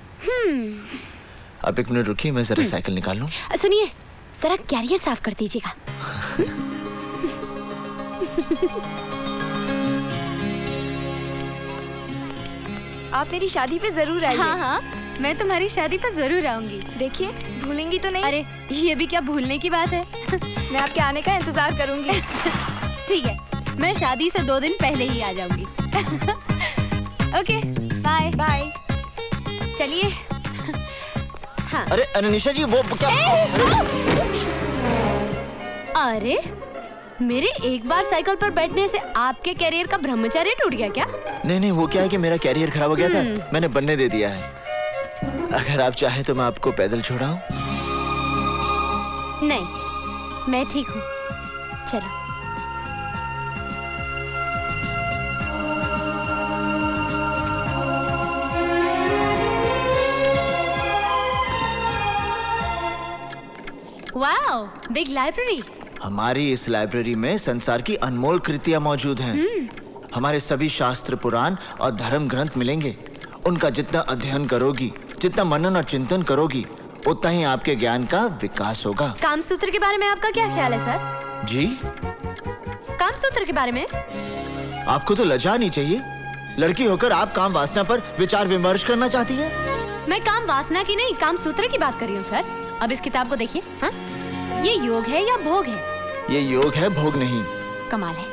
आप एक मिनट रुकिए, मैं जरा साइकिल निकाल लूं। सुनिए, जरा कैरियर साफ कर दीजिएगा। आप मेरी शादी पे जरूर आइए। हाँ हाँ, मैं तुम्हारी शादी पर जरूर आऊंगी। देखिए, भूलेंगी तो नहीं? अरे ये भी क्या भूलने की बात है। मैं आपके आने का इंतजार करूंगी। ठीक है, मैं शादी से 2 दिन पहले ही आ जाऊंगी। Okay bye bye. चलिए। हाँ। अरे अनिशा जी वो क्या? अरे मेरे एक बार साइकिल पर बैठने से आपके कैरियर का ब्रह्मचर्य टूट गया क्या? नहीं, वो क्या है कि मेरा कैरियर खराब हो गया था, मैंने बनने दे दिया है। अगर आप चाहें तो मैं आपको पैदल छोड़ाऊं? नहीं, मैं ठीक हूँ, चलो। Wow, big library. हमारी इस लाइब्रेरी में संसार की अनमोल कृतियां मौजूद हैं। हमारे सभी शास्त्र, पुराण और धर्म ग्रंथ मिलेंगे। उनका जितना अध्ययन करोगी, जितना मनन और चिंतन करोगी, उतना ही आपके ज्ञान का विकास होगा। कामसूत्र के बारे में आपका क्या ख्याल है सर? जी? कामसूत्र के बारे में? आपको तो लज्जा नहीं चाहिए। लड़की होकर आप काम वासना पर विचार विमर्श करना चाहती हैं? मैं काम वासना की नहीं, कामसूत्र की बात कर रही हूँ सर। अब इस किताब को देखिए। हाँ? ये योग है या भोग है? ये योग है, भोग नहीं। कमाल है,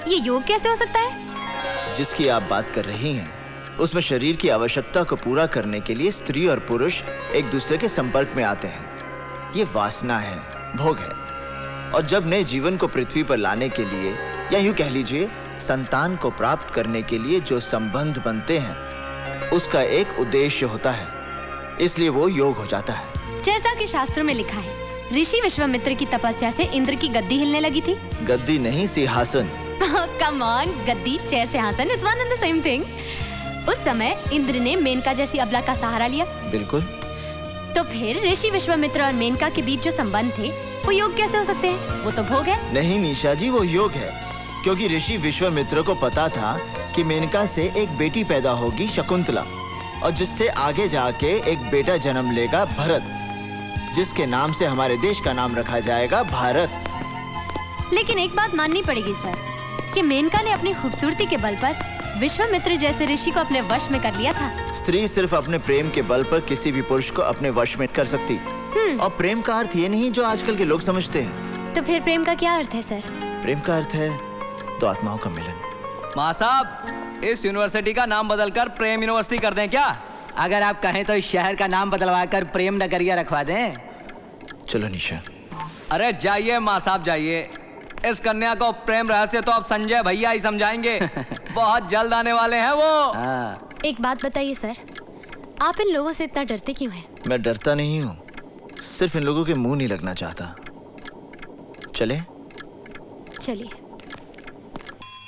ये योग कैसे हो सकता है? जिसकी आप बात कर रही हैं, उसमें शरीर की आवश्यकता को पूरा करने के लिए स्त्री और पुरुष एक दूसरे के संपर्क में आते हैं। ये वासना है, भोग है। और जब नए जीवन को पृथ्वी पर लाने के लिए, या यूं कह लीजिए संतान को प्राप्त करने के लिए जो संबंध बनते हैं, उसका एक उद्देश्य होता है, इसलिए वो योग हो जाता है। जैसा कि शास्त्रों में लिखा है, ऋषि विश्वामित्र की तपस्या से इंद्र की गद्दी हिलने लगी थी। गद्दी नहीं, सिंहासन। कम ऑन, गद्दी, चेयर, सिंहासन is one and the same thing. उस समय इंद्र ने मेनका जैसी अबला का सहारा लिया। बिल्कुल। तो फिर ऋषि विश्वामित्र और मेनका के बीच जो संबंध थे वो योग कैसे हो सकते हैं? वो तो भोग है। नहीं निशा जी, वो योग है, क्योंकि ऋषि विश्वामित्र को पता था कि मेनका से एक बेटी पैदा होगी शकुंतला, और जिससे आगे जाके एक बेटा जन्म लेगा भरत, जिसके नाम से हमारे देश का नाम रखा जाएगा भारत। लेकिन एक बात माननी पड़ेगी सर, कि मेनका ने अपनी खूबसूरती के बल पर विश्वामित्र जैसे ऋषि को अपने वश में कर लिया था। स्त्री सिर्फ अपने प्रेम के बल पर किसी भी पुरुष को अपने वश में कर सकती, और प्रेम का अर्थ ये नहीं जो आजकल के लोग समझते हैं। तो फिर प्रेम का क्या अर्थ है सर? प्रेम का अर्थ है दो आत्माओं का मिलन। माँ साहब, इस यूनिवर्सिटी का नाम बदलकर प्रेम यूनिवर्सिटी कर दें क्या? अगर आप कहें तो इस शहर का नाम बदलवा कर प्रेम नगरिया रखवा दें। चलो निशा। अरे जाइए माँ साहब जाइए, इस कन्या को प्रेम रहस्य तो अब संजय भैया ही समझाएंगे। बहुत जल्द आने वाले हैं वो। एक बात बताइए सर, आप इन लोगों से इतना डरते क्यों हैं? मैं डरता नहीं हूँ, सिर्फ इन लोगों के मुंह नहीं लगना चाहता। चले? चलिए।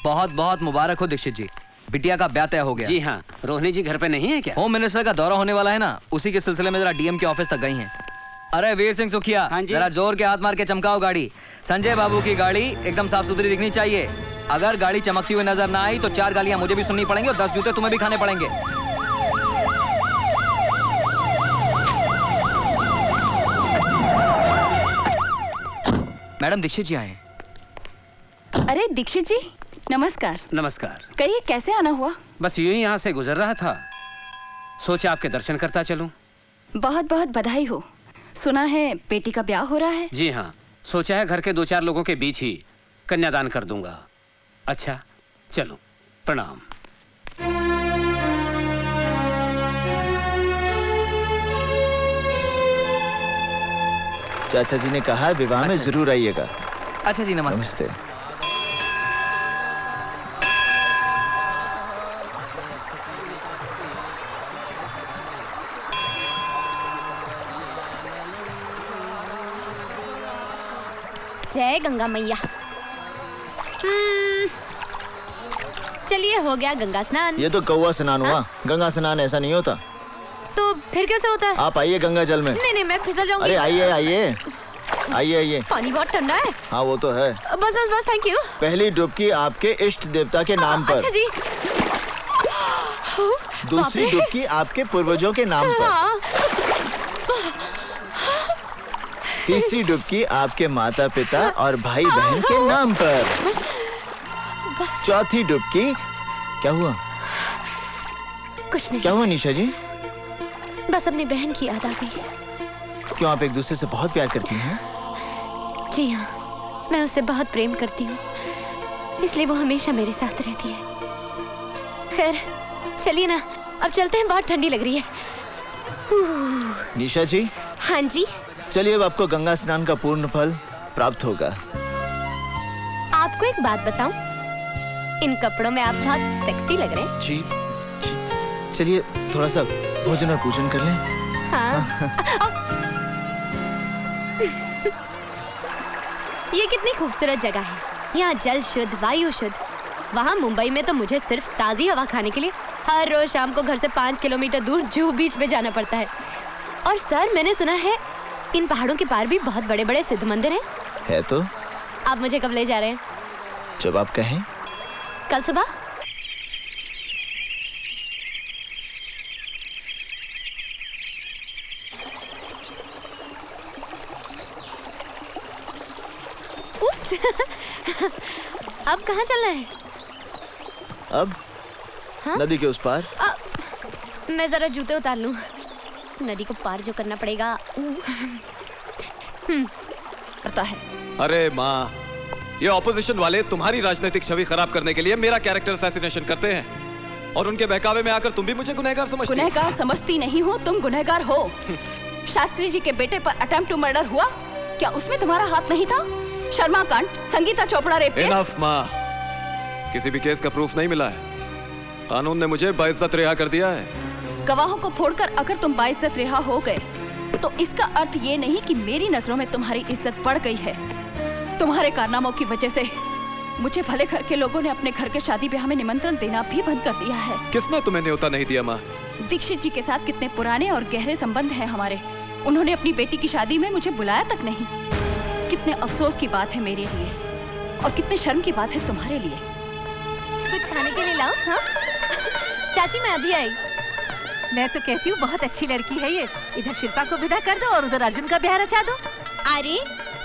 बहुत बहुत मुबारक हो दीक्षित जी, बिटिया का ब्याह तय हो गया। जी हाँ, रोहिणी जी घर पे नहीं है क्या? होम मिनिस्टर का दौरा होने वाला है ना, उसी के सिलसिले में जरा डीएम के ऑफिस तक गई हैं। अरे वीर सिंह सुखिया, जरा जोर के हाथ मार के चमकाओ गाड़ी। संजय बाबू की गाड़ी एकदम साफ सुथरी दिखनी चाहिए। अगर गाड़ी चमकती हुई नजर ना आई तो 4 गालियां मुझे भी सुननी पड़ेंगी और 10 जूते तुम्हें भी खाने पड़ेंगे। मैडम दीक्षित जी आए। अरे दीक्षित जी, नमस्कार। नमस्कार। कहिए कैसे आना हुआ? बस यूं ही यहाँ से गुजर रहा था, सोचा आपके दर्शन करता चलूं। बहुत बहुत बधाई हो। सुना है बेटी का ब्याह हो रहा है? जी हाँ, सोचा है घर के 2-4 लोगों के बीच ही कन्यादान कर दूंगा। अच्छा चलो, प्रणाम। चाचा जी ने कहा विवाह में जरूर आइएगा। अच्छा जी, नमस्ते। नमस्ते। जय गंगा मैया। चलिए, हो गया गंगा स्नान। ये तो कौवा स्नान हुआ, गंगा स्नान ऐसा नहीं होता। तो फिर कैसे होता है? आप आइए गंगा जल में। नहीं नहीं, मैं फिसल जाऊंगी। अरे आइए आइए आइए आइए। पानी बहुत ठंडा है। हाँ वो तो है। बस बस बस, थैंक यू। पहली डुबकी आपके इष्ट देवता के नाम पर। अच्छा जी। दूसरी डुबकी आपके पूर्वजों के नाम पर। तीसरी डुबकी आपके माता पिता और भाई बहन के नाम पर। चौथी डुबकी क्या हुआ? कुछ नहीं। क्या हुआ निशा जी? बस अपनी बहन की याद आ गई। क्यों, आप एक दूसरे से बहुत प्यार करती हैं? जी हाँ, मैं उससे बहुत प्रेम करती हूँ, इसलिए वो हमेशा मेरे साथ रहती है। खैर चलिए ना, अब चलते हैं, बहुत ठंडी लग रही है। निशा जी। हाँ जी। चलिए, अब आपको गंगा स्नान का पूर्ण फल प्राप्त होगा। आपको एक बात बताऊं, इन कपड़ों में आप बहुत सेक्सी लग रहे हैं। जी, चलिए थोड़ा सा भोजन और पूजन कर लें। हाँ। ये कितनी खूबसूरत जगह है। यहाँ जल शुद्ध, वायु शुद्ध। वहाँ मुंबई में तो मुझे सिर्फ ताज़ी हवा खाने के लिए हर रोज शाम को घर से 5 किलोमीटर दूर जुहू बीच में जाना पड़ता है। और सर, मैंने सुना है इन पहाड़ों के पार भी बहुत बड़े बड़े सिद्ध मंदिर हैं। है तो। आप मुझे कब ले जा रहे हैं? जब आप कहें। कल सुबह? अब कहाँ चलना है? अब हाँ? नदी के उस पार। मैं जरा जूते उतार लूं, नदी को पार जो करना पड़ेगा। पता है। अरे माँ, ये ऑपोजिशन वाले तुम्हारी राजनीतिक छवि खराब करने के लिए मेरा कैरेक्टर असैसिनेशन करते हैं, और उनके बहकावे में आकर तुम भी मुझे गुनहगार समझती हो। गुनहगार समझती नहीं हो, तुम गुनहगार हो। शास्त्री जी के बेटे पर अटेम्प्ट टू मर्डर हुआ, क्या उसमें तुम्हारा हाथ नहीं था? शर्मा कांड, Sangeeta Chopra rape case. Enough माँ, किसी भी केस का प्रूफ नहीं मिला है। कानून ने मुझे बाइज्जत रिहा कर दिया है। गवाहों को फोड़कर अगर तुम बाइज्जत रिहा हो गए तो इसका अर्थ ये नहीं कि मेरी नजरों में तुम्हारी इज्जत बढ़ गई है। तुम्हारे कारनामों की वजह से मुझे भले घर के लोगों ने अपने घर के शादी ब्याह में निमंत्रण देना भी बंद कर दिया है। किसने तुम्हें न्योता नहीं दिया माँ? दीक्षित जी के साथ कितने पुराने और गहरे संबंध हैं हमारे। उन्होंने अपनी बेटी की शादी में मुझे बुलाया तक नहीं। कितने अफसोस की बात है मेरे लिए और कितने शर्म की बात है तुम्हारे लिए। कुछ खाने के लिए लाओ। हाँ चाची मैं अभी आई। मैं तो कहती हूँ बहुत अच्छी लड़की है ये। इधर शिल्पा को विदा कर दो और उधर अर्जुन का ब्याह रचा दो। अरे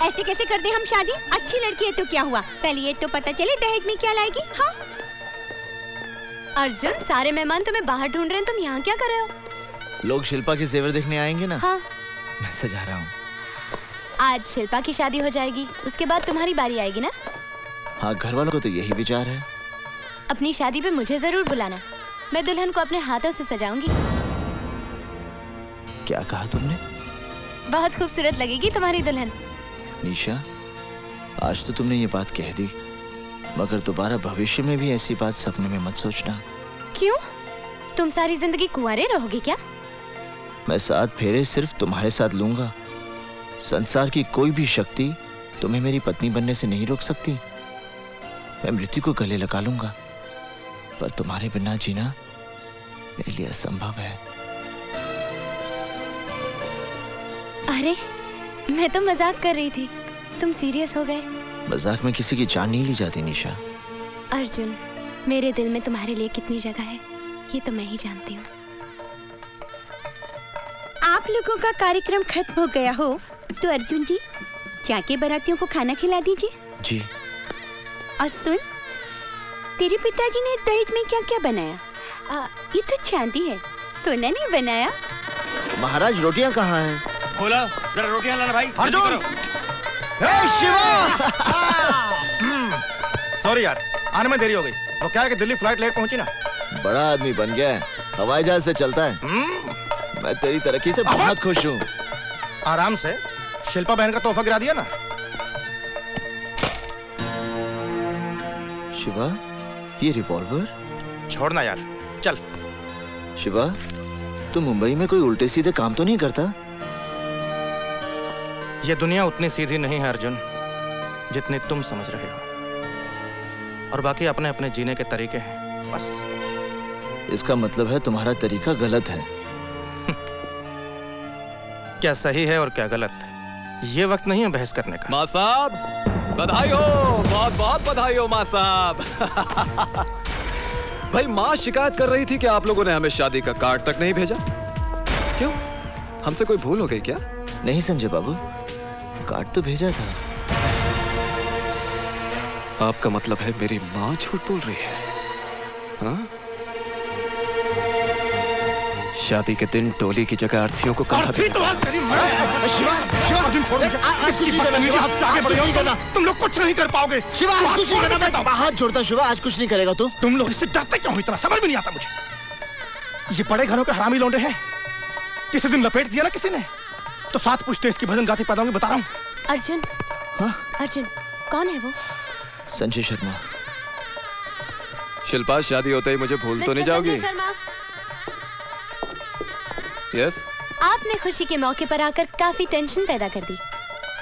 ऐसे कैसे कर दे हम शादी? अच्छी लड़की है तो क्या हुआ, पहले ये तो पता चले दहेज में क्या लाएगी। हाँ अर्जुन, सारे मेहमान तुम्हें बाहर ढूंढ रहे हैं, तुम यहाँ क्या कर रहे हो? लोग शिल्पा के जेवर देखने आएंगे ना। हाँ मैं सजा रहा हूँ। आज शिल्पा की शादी हो जाएगी, उसके बाद तुम्हारी बारी आएगी ना। हाँ घर वालों को तो यही विचार है। अपनी शादी पे मुझे जरूर बुलाना, मैं दुल्हन को अपने हाथों से सजाऊंगी। क्या कहा तुमने? बहुत खूबसूरत लगेगी तुम्हारी दुल्हन। निशा, आज तो तुमने ये बात कह दी, मगर दोबारा भविष्य में भी ऐसी बात सपने में मत सोचना। क्यों? तुम सारी जिंदगी कुंवारे रहोगे क्या? मैं 7 फेरे सिर्फ तुम्हारे साथ लूंगा। संसार की कोई भी शक्ति तुम्हें मेरी पत्नी बनने से नहीं रोक सकती। मैं मृत्यु को गले लगा लूंगा, पर तुम्हारे बिना जीना मेरे लिए असंभव है। अरे मैं तो मजाक कर रही थी, तुम सीरियस हो गए। मजाक में किसी की जान नहीं ली जाती निशा। अर्जुन, मेरे दिल में तुम्हारे लिए कितनी जगह है ये तो मैं ही जानती हूँ। आप लोगों का कार्यक्रम खत्म हो गया हो तो अर्जुन जी जाके बारातियों को खाना खिला दीजिए। जी। और सुन, तेरे पिताजी ने दहेज में क्या क्या बनाया? ये तो चांदी है, सोना नहीं बनाया। महाराज रोटियां कहाँ हैं? बोला जरा रोटियां लाना भाई। अर्जुन! शिवा! सॉरी यार, आने में देरी हो गई। वो क्या है कि दिल्ली फ्लाइट लेट पहुंची ना। बड़ा आदमी बन गया है, हवाई जहाज से चलता है। मैं तेरी तरक्की से बहुत खुश हूँ। आराम से शिल्पा बहन का तोहफा गिरा दिया ना। शिवा, ये रिवॉल्वर? छोड़ना यार, चल। शिवा, तू मुंबई में कोई उल्टे सीधे काम तो नहीं करता? ये दुनिया उतनी सीधी नहीं है अर्जुन, जितनी तुम समझ रहे हो। और बाकी अपने अपने जीने के तरीके हैं, बस। इसका मतलब है तुम्हारा तरीका गलत है। क्या सही है और क्या गलत, ये वक्त नहीं है बहस करने का। माँ साहब, बधाई हो, बहुत बहुत बधाई हो माँ साहब। भाई माँ शिकायत कर रही थी कि आप लोगों ने हमें शादी का कार्ड तक नहीं भेजा। क्यों? हमसे कोई भूल हो गई क्या? नहीं संजय बाबू, कार्ड तो भेजा था। आपका मतलब है मेरी माँ झूठ बोल रही है? हाँ? शादी के दिन टोली की जगह अर्थी को कहा तो तुम लोग कुछ नहीं कर पाओगे। शिवा, हाथ जोड़ता शिवा, आज कुछ नहीं करेगा तू। तुम लोग इससे डरते क्यों हो इतना, समझ में नहीं आता मुझे। ये बड़े घरों के हरामी लौंडे हैं। किसी दिन लपेट दिया ना किसी ने तो 7 पुश्ते इसकी भजन गाती पैदा होंगी, बता रहा हूँ। अर्जुन, हाँ? अर्जुन कौन है वो? संजय शर्मा। शिल्पा, शादी होते ही मुझे भूल तो नहीं जाओगी? संजय शर्मा, यस? आपने खुशी के मौके पर आकर काफी टेंशन पैदा कर दी।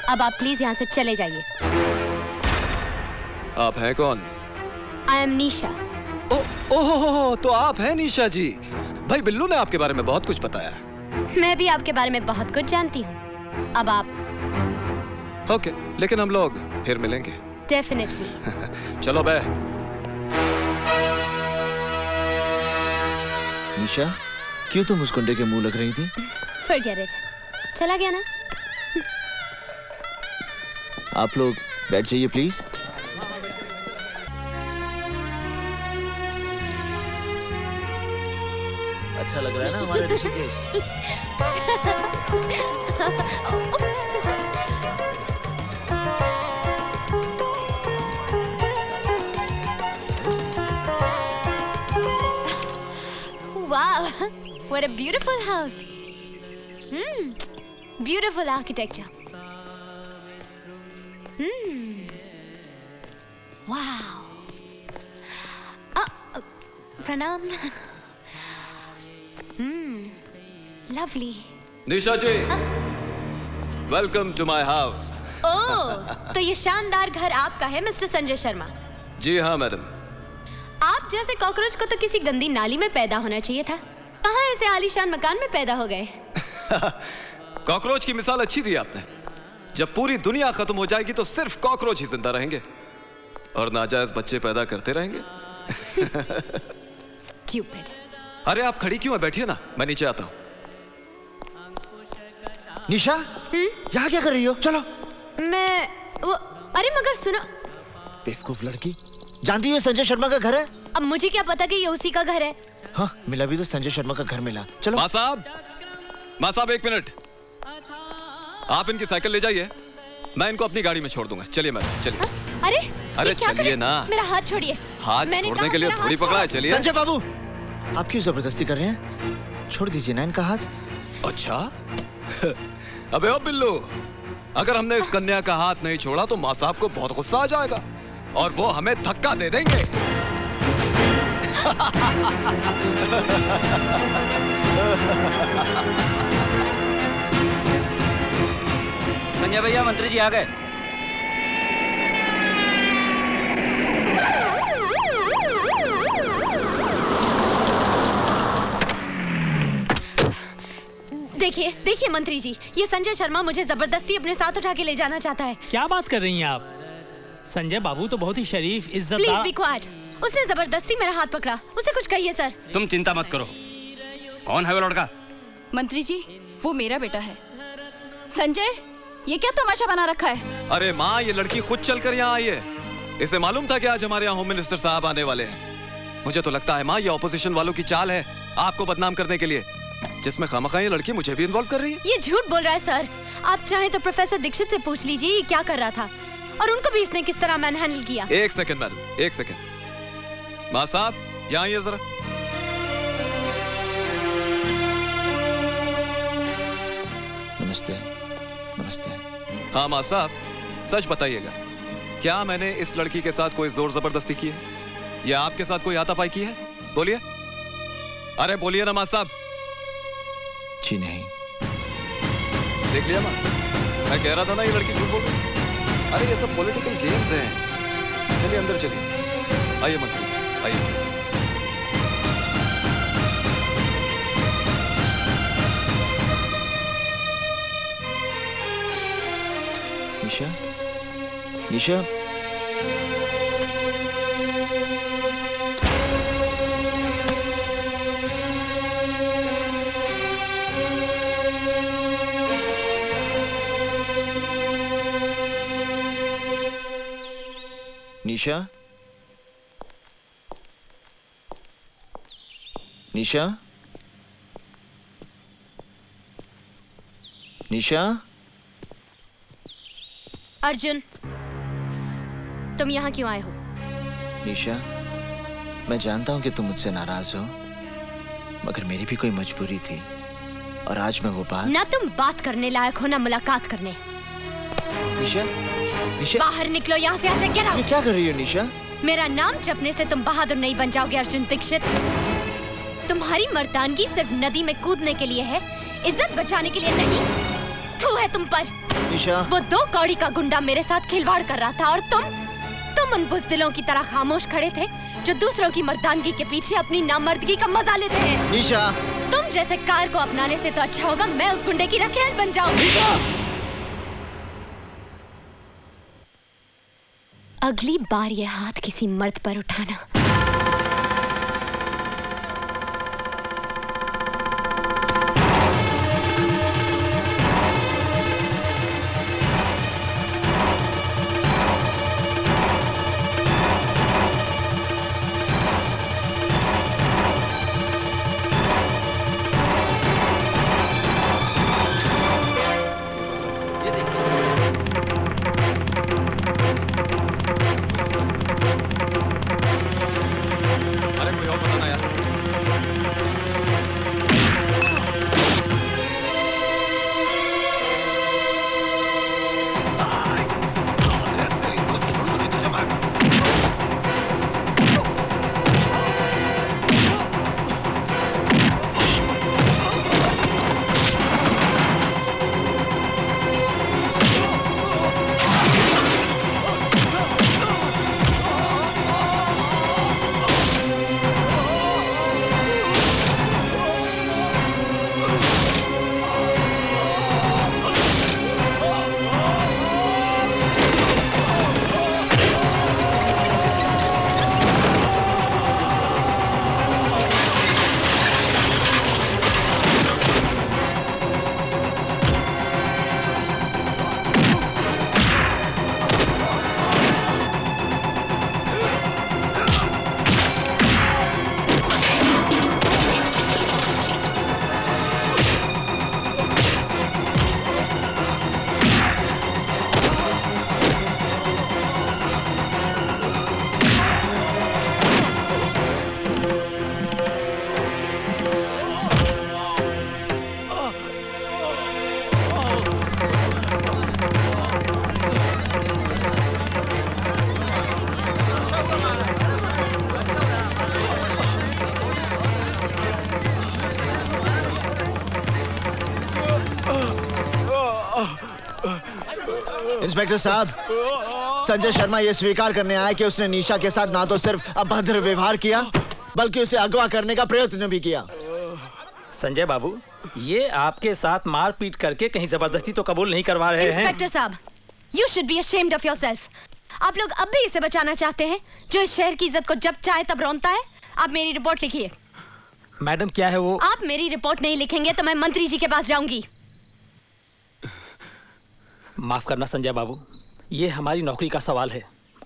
अब आप प्लीज यहाँ से चले जाइए। आप हैं कौन? आई एम निशा। ओहो, तो आप हैं निशा जी। भाई बिल्लू ने आपके बारे में बहुत कुछ बताया। मैं भी आपके बारे में बहुत कुछ जानती हूँ। अब आप ओके, लेकिन हम लोग फिर मिलेंगे। डेफिनेटली। चलो बे। निशा, क्यों तुम उस गुंडे के मुंह लग रही थी? Forget it. चला गया ना? आप लोग बैठ जाइए प्लीज। अच्छा लग रहा है ना हमारे Rishikesh? Wow, what a beautiful house. Beautiful architecture. Wow. Pranam. Lovely. Nisha ji, welcome to my house. ओह, तो ये शानदार घर आपका है मिस्टर संजय शर्मा। जी हाँ मैडम। आप जैसे कॉकरोच को तो किसी गंदी नाली में पैदा होना चाहिए था। कहाँ ऐसे आलीशान मकान में पैदा हो गए? कॉकरोच की मिसाल अच्छी दी आपने। जब पूरी दुनिया खत्म हो जाएगी तो सिर्फ कॉकरोच ही जिंदा रहेंगे और नाजायज बच्चे पैदा करते रहेंगे। Stupid. अरे आप खड़ी क्यों है? बैठिए ना, मैं नीचे आता हूँ। निशा, यहाँ क्या कर रही हो? चलो। मैं वो अरे मगर सुनो। बेवकूफ लड़की, जानती हो संजय शर्मा का घर है? अब मुझे क्या पता कि ये उसी का घर है। हाँ, मिला भी तो संजय शर्मा का घर मिला। चलो। माँ साहब 1 मिनट, आप इनकी साइकिल ले जाइए, मैं इनको अपनी गाड़ी में छोड़ दूंगा। चलिए मैडम, चलिए। अरे चलिए ना। मेरा हाथ छोड़िए। हाथ छोड़ने के लिए थोड़ी पकड़ा है। चलिए। संजय बाबू, आप क्यों जबरदस्ती कर रहे हैं? छोड़ दीजिए ना इनका हाथ। अच्छा। अबे ओ बिल्लू, अगर हमने इस कन्या का हाथ नहीं छोड़ा तो माँ साहब को बहुत गुस्सा आ जाएगा और वो हमें धक्का दे देंगे। संजय भैया, मंत्री जी आ गए। देखिए देखिए मंत्री जी, ये संजय शर्मा मुझे जबरदस्ती अपने साथ उठा के ले जाना चाहता है। क्या बात कर रही हैं आप? संजय बाबू तो बहुत ही शरीफ, इज्जतदार। Please be quiet. उसने जबरदस्ती मेरा हाथ पकड़ा, उसे कुछ कहिए सर। तुम चिंता मत करो। कौन है वो लड़का? मंत्री जी, वो मेरा बेटा है। संजय, ये क्या तमाशा बना रखा है? अरे माँ, ये लड़की खुद चलकर यहाँ आई है। इसे मालूम था कि आज हमारे यहाँ होम मिनिस्टर साहब आने वाले हैं। मुझे तो लगता है माँ, ये ऑपोजिशन वालों की चाल है आपको बदनाम करने के लिए, जिसमें खामखा ये लड़की मुझे भी इन्वॉल्व कर रही है। ये झूठ बोल रहा है सर। आप चाहें तो प्रोफेसर दीक्षित से पूछ लीजिए ये क्या कर रहा था और उनको भी इसने किस तरह मैनहैंडल किया। 1 सेकंड मैडम, 1 सेकंड। माँ साहब यहाँ आइए जरा। नमस्ते। नमस्ते। हाँ माँ साहब, सच बताइएगा, क्या मैंने इस लड़की के साथ कोई जोर जबरदस्ती की है या आपके साथ कोई हाथापाई की है? बोलिए। अरे बोलिए ना माँ साहब। जी नहीं। देख लिया माँ, मैं कह रहा था ना ये लड़की झूठ बोल रही। अरे ये सब पॉलिटिकल गेम्स हैं। चलिए अंदर चलिए। आइए मंत्री, आइए। निशा, निशा, निशा, निशा, निशा। अर्जुन, तुम यहाँ क्यों आए हो? निशा, मैं जानता हूँ कि तुम मुझसे नाराज हो, मगर मेरी भी कोई मजबूरी थी और आज मैं वो बात। ना तुम बात करने लायक हो ना मुलाकात करने। निशा, निशा, बाहर निकलो यहाँ से। ऐसे गिरा। ये क्या कर रही हो निशा? मेरा नाम जपने से तुम बहादुर नहीं बन जाओगे अर्जुन दीक्षित। तुम्हारी मर्दानगी सिर्फ नदी में कूदने के लिए है, इज्जत बचाने के लिए नहीं। थू है तुम पर। निशा, वो 2 कौड़ी का गुंडा मेरे साथ खिलवाड़ कर रहा था और तुम उन बुज़दिलों की तरह खामोश खड़े थे जो दूसरों की मर्दानगी के पीछे अपनी नामर्दगी का मजा लेते हैं। निशा, तुम जैसे कार को अपनाने से तो अच्छा होगा मैं उस गुंडे की रखेल बन जाऊं। अगली बार ये हाथ किसी मर्द पर उठाना। इंस्पेक्टर साहब, संजय शर्मा ये स्वीकार करने आया कि उसने निशा के साथ ना तो सिर्फ अभद्र व्यवहार किया बल्कि उसे अगवा करने का प्रयत्न भी किया। संजय बाबू, ये आपके साथ मारपीट करके कहीं जबरदस्ती तो कबूल नहीं करवा रहे हैं? इंस्पेक्टर साहब, you should be ashamed of yourself. आप लोग अब भी इसे बचाना चाहते हैं, जो इस शहर की इज्जत को जब चाहे तब रौंदता है। आप मेरी रिपोर्ट लिखिए। मैडम क्या है वो? आप मेरी रिपोर्ट नहीं लिखेंगे तो मैं मंत्री जी के पास जाऊंगी। माफ करना संजय बाबू, ये हमारी नौकरी का सवाल है।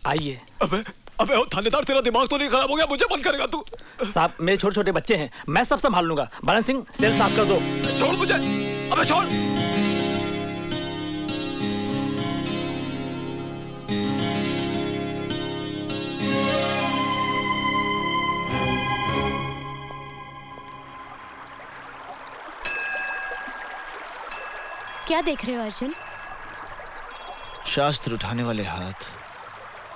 आइए। अबे ओ थानेदार, तेरा दिमाग तो नहीं खराब हो गया? मुझे बंद करेगा तू? साहब, मेरे छोटे छोटे बच्चे हैं, मैं सब संभाल लूंगा। बरन सिंह, सेल साफ कर दो। छोड़ मुझे, अबे छोड़। क्या देख रहे हो अर्जुन? शास्त्र उठाने वाले हाथ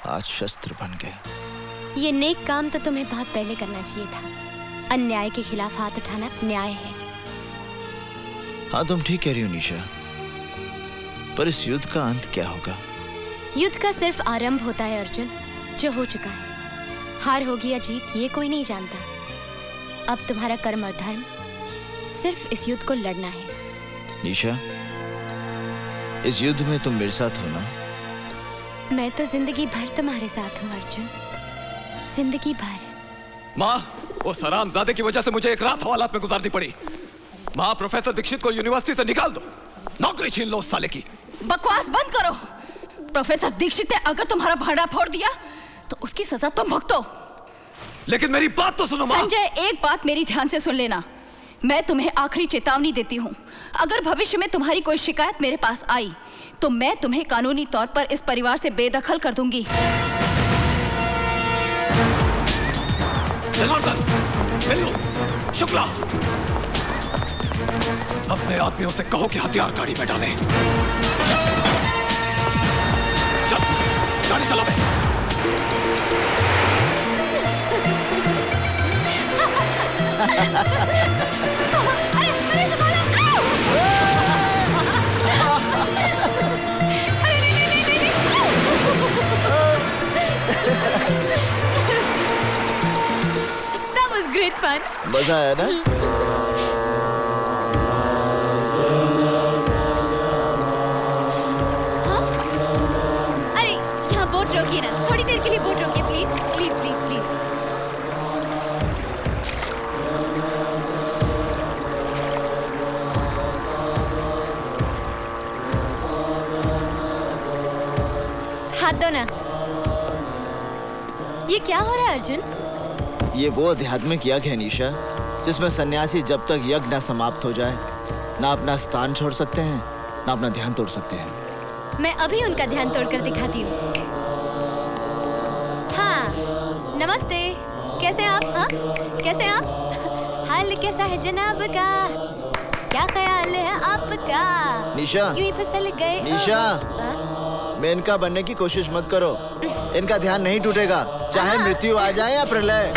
आज शस्त्र बन गए। ये नेक काम तो तुम्हें बहुत पहले करना चाहिए था। अन्याय के खिलाफ हाथ उठाना न्याय है। हाँ, तुम ठीक कह रही हो निशा, पर इस युद्ध का अंत क्या होगा? युद्ध का सिर्फ आरंभ होता है अर्जुन, जो हो चुका है। हार होगी या जीत ये कोई नहीं जानता। अब तुम्हारा कर्म और धर्म सिर्फ इस युद्ध को लड़ना है। निशा, इस युद्ध में तुम मेरे साथ हो ना? मैं तो जिंदगी भर तुम्हारे साथ हूँ अर्जुन, जिंदगी भर। माँ, वो हरामजादे की वजह से मुझे एक रात हवालात में गुजारनी पड़ी। माँ, प्रोफेसर दीक्षित को यूनिवर्सिटी से निकाल दो, नौकरी छीन लो उस साले की। बकवास बंद करो। प्रोफेसर दीक्षित ने अगर तुम्हारा भांडा फोड़ दिया तो उसकी सजा तुम भुगतो। लेकिन मेरी बात तो सुनो माँ। संजय, एक बात मेरी ध्यान से सुन लेना। मैं तुम्हें आखिरी चेतावनी देती हूँ, अगर भविष्य में तुम्हारी कोई शिकायत मेरे पास आई तो मैं तुम्हें कानूनी तौर पर इस परिवार से बेदखल कर दूंगी। जनार्दन, बिल्लू, शुक्ला, अपने आदमियों से कहो कि हथियार गाड़ी में डालें। चल, गाड़ी चला बे। That was great fun. मजा आया ना? हाँ? अरे यहाँ बोट रोकिए ना, थोड़ी देर के लिए बोट रोकिए प्लीज प्लीज प्लीज प्लीज। हाथ दो ना। ये क्या हो रहा है अर्जुन? ये वो आध्यात्मिक यज्ञ है निशा, जिसमें सन्यासी जब तक यज्ञ ना समाप्त हो जाए ना अपना स्थान छोड़ सकते हैं ना अपना ध्यान तोड़ सकते हैं। मैं अभी उनका ध्यान तोड़कर दिखाती हूँ। हाँ, नमस्ते, कैसे आप? हाँ, कैसे आप? हाल कैसा है जनाब का? क्या ख्याल है आपका? निशा, यूं ही फिसल गए। निशा, मेनका बनने की कोशिश मत करो, इनका ध्यान नहीं टूटेगा, चाहे मृत्यु आ जाए या प्रलय।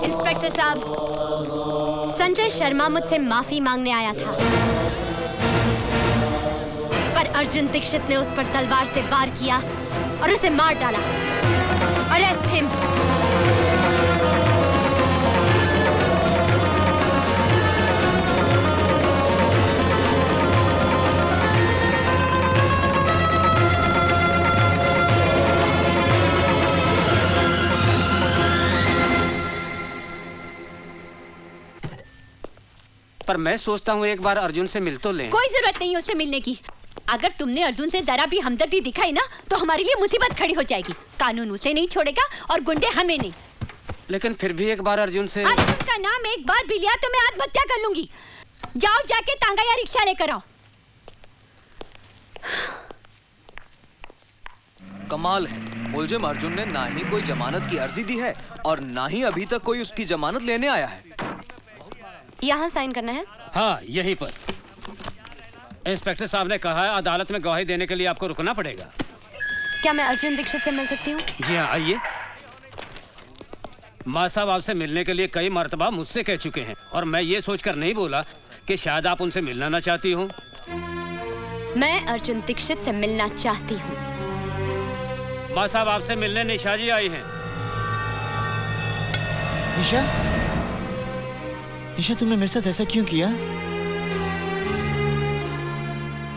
इंस्पेक्टर साहब, संजय शर्मा मुझसे माफी मांगने आया था, पर अर्जुन दीक्षित ने उस पर तलवार से वार किया और उसे मार डाला। Arrest him. पर मैं सोचता हूँ एक बार अर्जुन से मिल तो लें। कोई जरूरत नहीं उससे मिलने की। अगर तुमने अर्जुन से जरा भी हमदर्दी दिखाई ना तो हमारे लिए मुसीबत खड़ी हो जाएगी। कानून उसे नहीं छोड़ेगा और गुंडे हमें नहीं। लेकिन फिर भी एक बार अर्जुन से। अर्जुन का नाम एक बार भी लिया तो मैं आत्महत्या कर लूंगी। जाओ जाके तांगा या रिक्शा लेकर आओ। कमाल है, मुलजिम अर्जुन ने ना ही कोई जमानत की अर्जी दी है और ना ही अभी तक कोई उसकी जमानत लेने आया है। यहाँ साइन करना है? हाँ, यहीं पर। इंस्पेक्टर साहब ने कहा है अदालत में गवाही देने के लिए आपको रुकना पड़ेगा। क्या मैं अर्जुन दीक्षित से मिल सकती हूँ? जी हाँ, आइए। माँ साहब आपसे मिलने के लिए कई मर्तबा मुझसे कह चुके हैं और मैं ये सोचकर नहीं बोला कि शायद आप उनसे मिलना ना चाहती हूँ। मैं अर्जुन दीक्षित से मिलना चाहती हूँ। माँ साहब आपसे मिलने निशा जी आई हैं। निशा, निशा तुमने मेरे साथ ऐसा क्यों किया?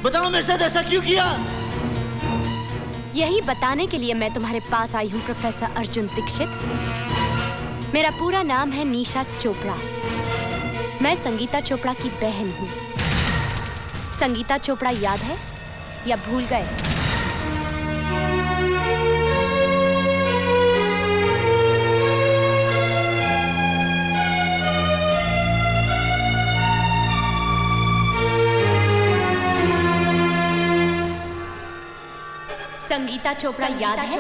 बताओ मेरे साथ ऐसा क्यों किया? यही बताने के लिए मैं तुम्हारे पास आई हूँ प्रोफेसर अर्जुन दीक्षित। मेरा पूरा नाम है निशा चोपड़ा। मैं संगीता चोपड़ा की बहन हूँ। संगीता चोपड़ा याद है या भूल गए? संगीता चोपड़ा याद है?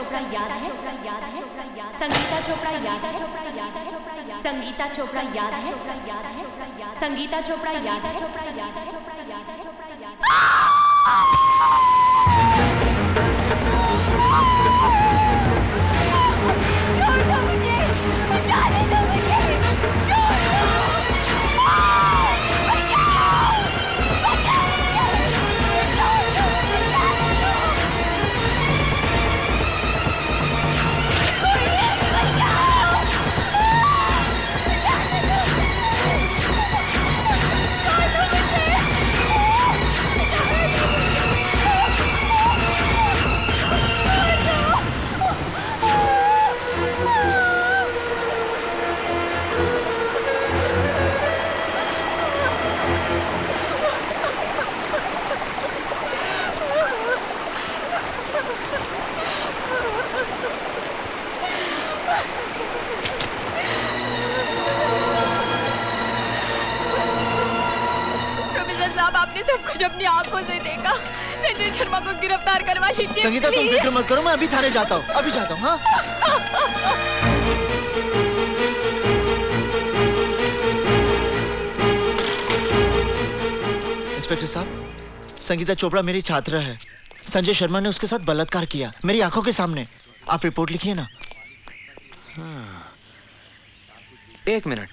संगीता चोपड़ा याद है? संगीता चोपड़ा याद है? संगीता चोपड़ा याद है? अपनी आंखों से देखा। संजय शर्मा को गिरफ्तार करवा लीजिए। संगीता तुम फिक्र मत करो, मैं अभी थाने जाता हूँ, अभी जाता हूँ। हाँ? इंस्पेक्टर साहब, संगीता चोपड़ा मेरी छात्र है। संजय शर्मा ने उसके साथ बलात्कार किया मेरी आंखों के सामने। आप रिपोर्ट लिखिए ना। एक मिनट।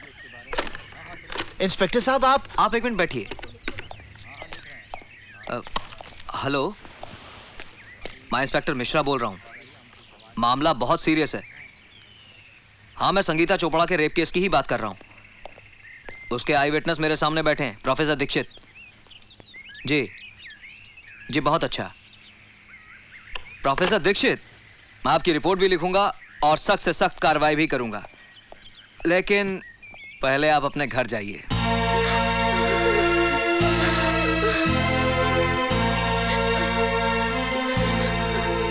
इंस्पेक्टर साहब, आप एक मिनट बैठिए। हेलो, मैं इंस्पेक्टर मिश्रा बोल रहा हूँ। मामला बहुत सीरियस है। हाँ, मैं संगीता चोपड़ा के रेप केस की ही बात कर रहा हूँ। उसके आई विटनेस मेरे सामने बैठे हैं, प्रोफेसर दीक्षित। जी जी, बहुत अच्छा। प्रोफेसर दीक्षित, मैं आपकी रिपोर्ट भी लिखूंगा और सख्त से सख्त कार्रवाई भी करूंगा, लेकिन पहले आप अपने घर जाइए।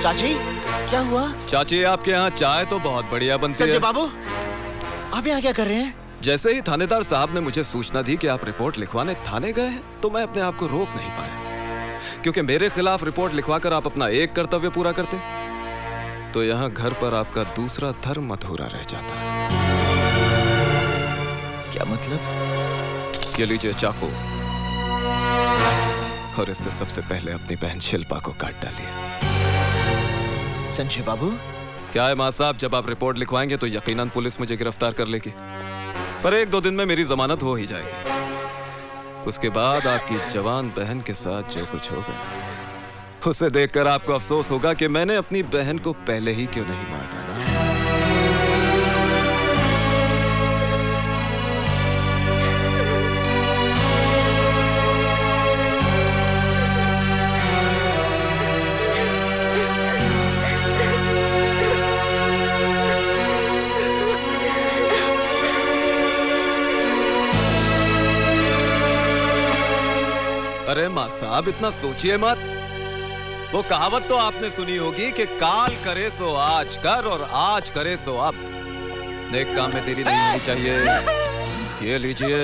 चाची, क्या हुआ? चाची, आपके यहाँ चाय तो बहुत बढ़िया बनती है। संजय बाबू, आप यहाँ क्या कर रहे हैं? जैसे ही थानेदार साहब ने मुझे सूचना दी कि आप रिपोर्ट लिखवाने थाने गए हैं, तो मैं अपने आप को रोक नहीं पाया, क्योंकि मेरे खिलाफ रिपोर्ट लिखवाकर आप अपना एक कर्तव्य पूरा करते तो यहाँ घर पर आपका दूसरा धर्म अधूरा रह जाता है। क्या मतलब? ये लीजिए चाकू, और इससे सबसे पहले अपनी बहन शिल्पा को काट डालिए। संजय बाबू, क्या है मां साहब, जब आप रिपोर्ट लिखवाएंगे तो यकीनन पुलिस मुझे गिरफ्तार कर लेगी, पर 1-2 दिन में मेरी जमानत हो ही जाएगी। उसके बाद आपकी जवान बहन के साथ जो कुछ होगा, उसे देखकर आपको अफसोस होगा कि मैंने अपनी बहन को पहले ही क्यों नहीं मार डाला। अरे मां साहब, इतना सोचिए मत। वो कहावत तो आपने सुनी होगी कि काल करे सो आज कर और आज करे सो अब। नेक काम में देरी नहीं होनी चाहिए। ये लीजिए,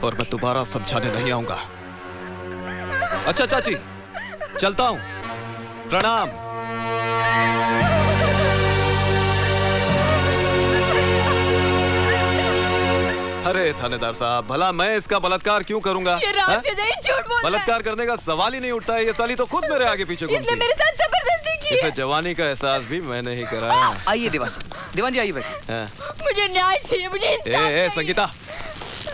और मैं दोबारा समझाने नहीं आऊंगा। अच्छा चाची, चलता हूं। प्रणाम। अरे थानेदार साहब, भला मैं इसका बलात्कार क्यों करूंगा? ये राशिद है, झूठ बोल रहा है। बलात्कार करने का सवाल ही नहीं उठता है। ये साली तो खुद मेरे आगे पीछे घूमती है। मेरे साथ जबरदस्ती की है। इसे जवानी का एहसास भी मैंने ही कराया। आइए दीवान जी आइए बैठिए। हाँ। मुझे न्याय चाहिए, मुझे इंसाफ चाहिए। संगीता,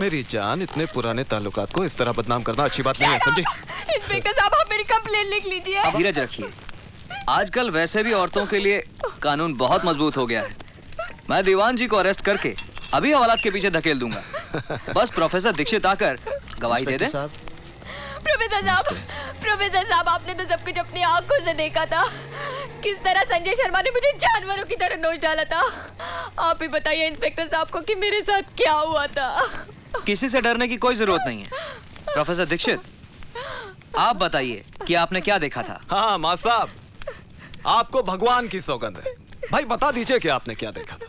मेरी जान, इतने पुराने ताल्लुकात को इस तरह बदनाम करना अच्छी बात नहीं है, समझी? इंस्पेक्टर साहब, आप मेरी कंप्लेन लिख लीजिए। धीरज रखिए। आजकल वैसे भी औरतों के लिए कानून बहुत मजबूत हो गया है। मैं दीवान जी को अरेस्ट करके अभी हवालात के पीछे धकेल दूंगा। बस प्रोफेसर दीक्षित आकर गवाही दे दे। प्रोफेसर साहब, आपने तो सब कुछ अपनी आंखों से देखा था। किस तरह संजय शर्मा ने मुझे जानवरों की तरह नोच डाला था। आप ही बताइए इंस्पेक्टर साहब को कि मेरे साथ क्या हुआ था। किसी से डरने की कोई जरूरत नहीं है। प्रोफेसर दीक्षित, आप बताइए कि आपने क्या देखा था? हाँ मां साहब, आपको भगवान की सौगंध है। भाई बता दीजिए कि आपने क्या देखा था।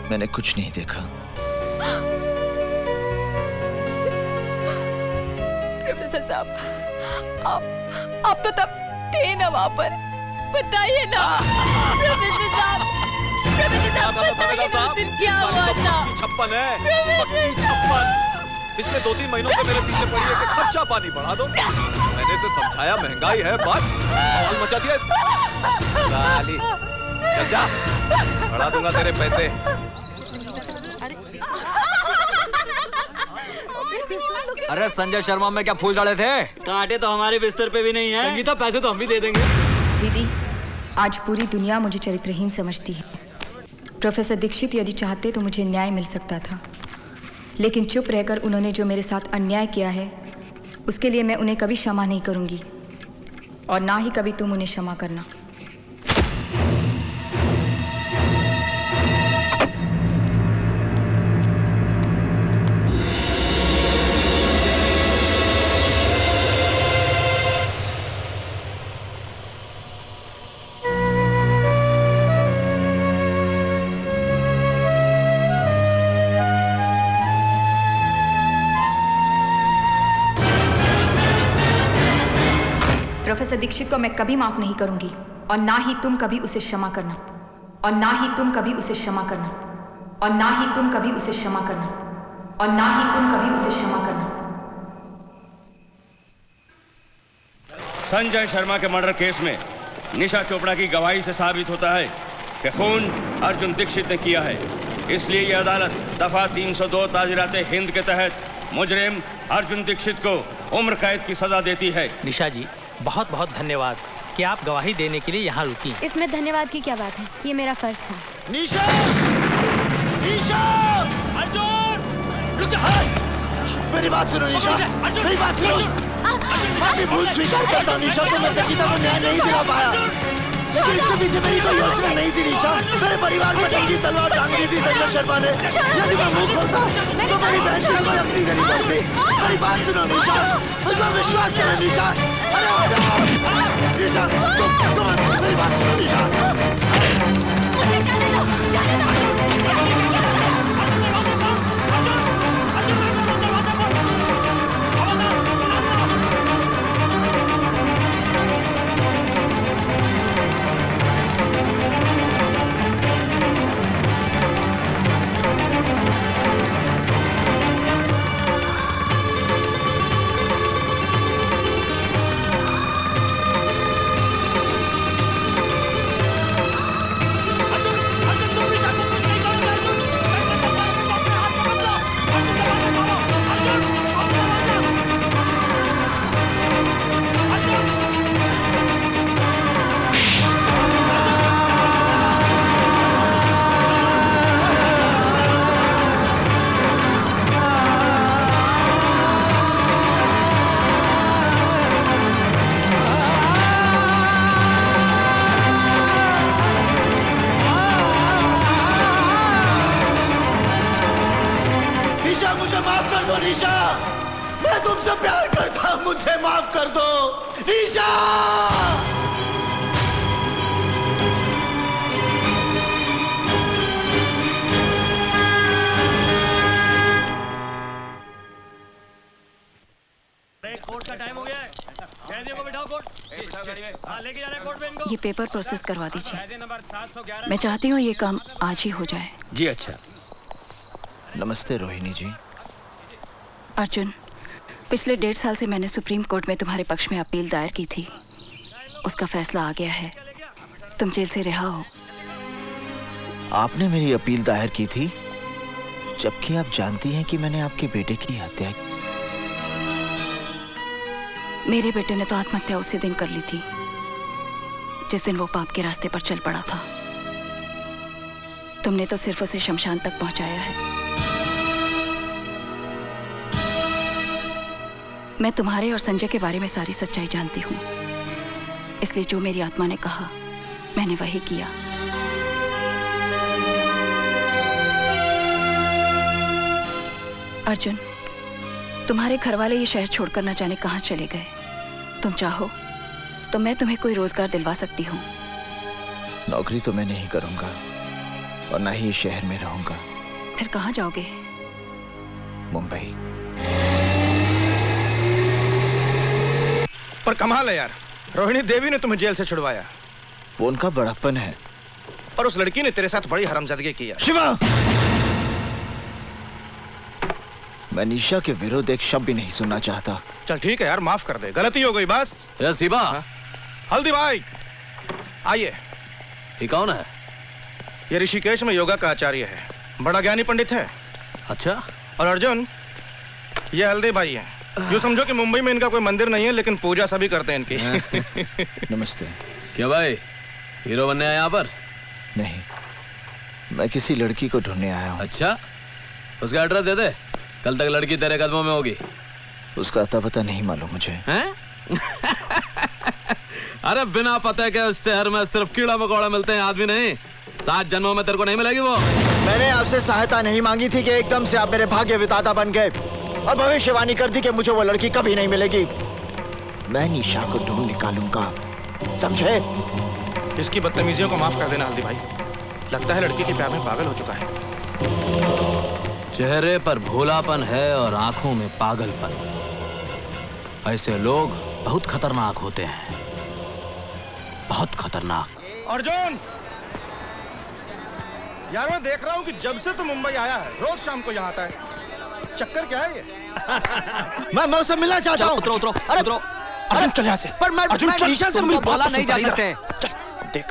मैंने कुछ नहीं देखा। प्रोफेसर साहब, आप तो तब थे ना वहाँ पर, बताइए ना। प्रोफेसर साहब, बताइए ना उस दिन क्या हुआ था। 56 है, 56। पिछले 2-3 महीनों से मेरे पीछे पड़ी है कि खर्चा पानी बढ़ा दो। मैंने इसे समझाया, महंगाई है, बात माहौल मचा दिया। साली, चल जा, बढ़ा दूंगा तेरे पैसे। अरे संजय शर्मा में क्या फूल डाले थे? कांटे तो हमारे बिस्तर पे भी नहीं है। संगीता, पैसे तो हम भी दे देंगे। दीदी, आज पूरी दुनिया मुझे चरित्रहीन समझती है। प्रोफेसर दीक्षित यदि चाहते तो मुझे न्याय मिल सकता था, लेकिन चुप रहकर उन्होंने जो मेरे साथ अन्याय किया है, उसके लिए मैं उन्हें कभी क्षमा नहीं करूंगी, और ना ही कभी तुम उन्हें क्षमा करना। प्रोफेसर दीक्षित को मैं कभी माफ नहीं करूंगी, और ना ही तुम कभी उसे क्षमा करना, और ना ही तुम कभी उसे क्षमा करना, और ना ही तुम कभी उसे क्षमा करना, और ना ही तुम कभी उसे क्षमा करना। संजय शर्मा के मर्डर केस में निशा चोपड़ा की गवाही से साबित होता है कि खून अर्जुन दीक्षित ने किया है। इसलिए यह अदालत दफा 302 ताज़ीराते हिंद के तहत मुजरिम अर्जुन दीक्षित को उम्र कैद की सजा देती है। निशा जी, बहुत बहुत धन्यवाद कि आप गवाही देने के लिए यहाँ रुकी। इसमें धन्यवाद की क्या बात है, ये मेरा फर्ज था। निशा! निशा! अर्जुन! रुक जा! मेरी बात सुनो निशा, मेरी बात सुनो। मैं भी भूल स्वीकार करता हूँ निशा, तो मैं संगीता को न्याय नहीं दिला पाया। लेकिन इसके पीछे मेरी कोई योजना नहीं थी निशा। मेरे परिवार में नंगी तलवार टांग दी थी संजय शर्मा ने। यदि मैं मुंह खोलता तो मेरी बहन की कोई अपनी करनी पड़ती। मेरी बात सुनो निशा, मुझे विश्वास करो निशा। अरे निशा, तुम मेरी बात सुनो निशा। मैं तुमसे प्यार करता हूं, मुझे माफ कर दो निशा। कोर्ट का टाइम हो गया है, कैदियों को बिठाओ कोर्ट। हाँ, लेके जाना है कोर्ट में इनको। ये पेपर प्रोसेस करवा दीजिए। मैं चाहती हूँ ये काम आज ही हो जाए। जी अच्छा। नमस्ते रोहिणी जी। अर्जुन, पिछले 1.5 साल से मैंने सुप्रीम कोर्ट में तुम्हारे पक्ष में अपील दायर की थी। उसका फैसला आ गया है, तुम जेल से रिहा हो। आपने मेरी अपील दायर की थी, जबकि आप जानती हैं कि मैंने आपके बेटे की हत्या की। मेरे बेटे ने तो आत्महत्या उसी दिन कर ली थी जिस दिन वो पाप के रास्ते पर चल पड़ा था। तुमने तो सिर्फ उसे शमशान तक पहुंचाया है। मैं तुम्हारे और संजय के बारे में सारी सच्चाई जानती हूँ, इसलिए जो मेरी आत्मा ने कहा मैंने वही किया। अर्जुन, तुम्हारे घर वाले ये शहर छोड़कर न जाने कहां चले गए। तुम चाहो तो मैं तुम्हें कोई रोजगार दिलवा सकती हूँ। नौकरी तो मैं नहीं करूंगा और न ही इस शहर में रहूंगा। फिर कहां जाओगे? मुंबई। पर कमाल है यार, रोहिणी देवी ने तुम्हें जेल से छुड़वाया। वो उनका बड़प्पन है। और उस लड़की ने तेरे साथ बड़ी हरामजादगी की है। शिवा, मैं निशा के विरुद्ध एक शब्द भी नहीं सुनना चाहता। चल ठीक है यार, माफ कर दे, गलती हो गई बस। शिवा। हल्दी भाई आइए। ये कौन है? ये ऋषिकेश में योगा का आचार्य है, बड़ा ज्ञानी पंडित है। अच्छा। और अर्जुन, ये हल्दी भाई है। यूँ समझो कि मुंबई में इनका कोई मंदिर नहीं है, लेकिन पूजा सभी करते हैं इनकी। नमस्ते। क्या भाई, हीरो बनने आया यहाँ पर? नहीं, मैं किसी लड़की को ढूंढने आया हूँ। अच्छा, उसका एड्रेस दे दे, कल तक लड़की तेरे कदमों में होगी। उसका अता पता नहीं मालूम मुझे। हैं? अरे बिना पते के उस शहर में सिर्फ कीड़ा मकोड़ा मिलते हैं, आदमी नहीं। 7 जन्मों में तेरे को नहीं मिलेगी वो। मैंने आपसे सहायता नहीं मांगी थी कि एकदम से आप मेरे भाग्य विधाता बन गए और भविष्यवाणी कर दी कि मुझे वो लड़की कभी नहीं मिलेगी। मैं निशा को ढूंढ निकालूंगा, समझे? इसकी बदतमीजियों को माफ कर देना हल्दी भाई। लगता है लड़की के प्यार में पागल हो चुका है। चेहरे पर भोलापन है और आंखों में पागलपन। ऐसे लोग बहुत खतरनाक होते हैं, बहुत खतरनाक। अर्जुन, यार मैं देख रहा हूँ कि जब से तू मुंबई आया है रोज शाम को यहाँ आता है। चक्कर क्या है ये? मैं उससे मिलना चाहता हूँ। उतरो उतरो अरे उतरो। अर्जुन चल यहाँ से। पर मैं अर्जुन चल, निशा से मुझे बोला नहीं जा सकते। देख,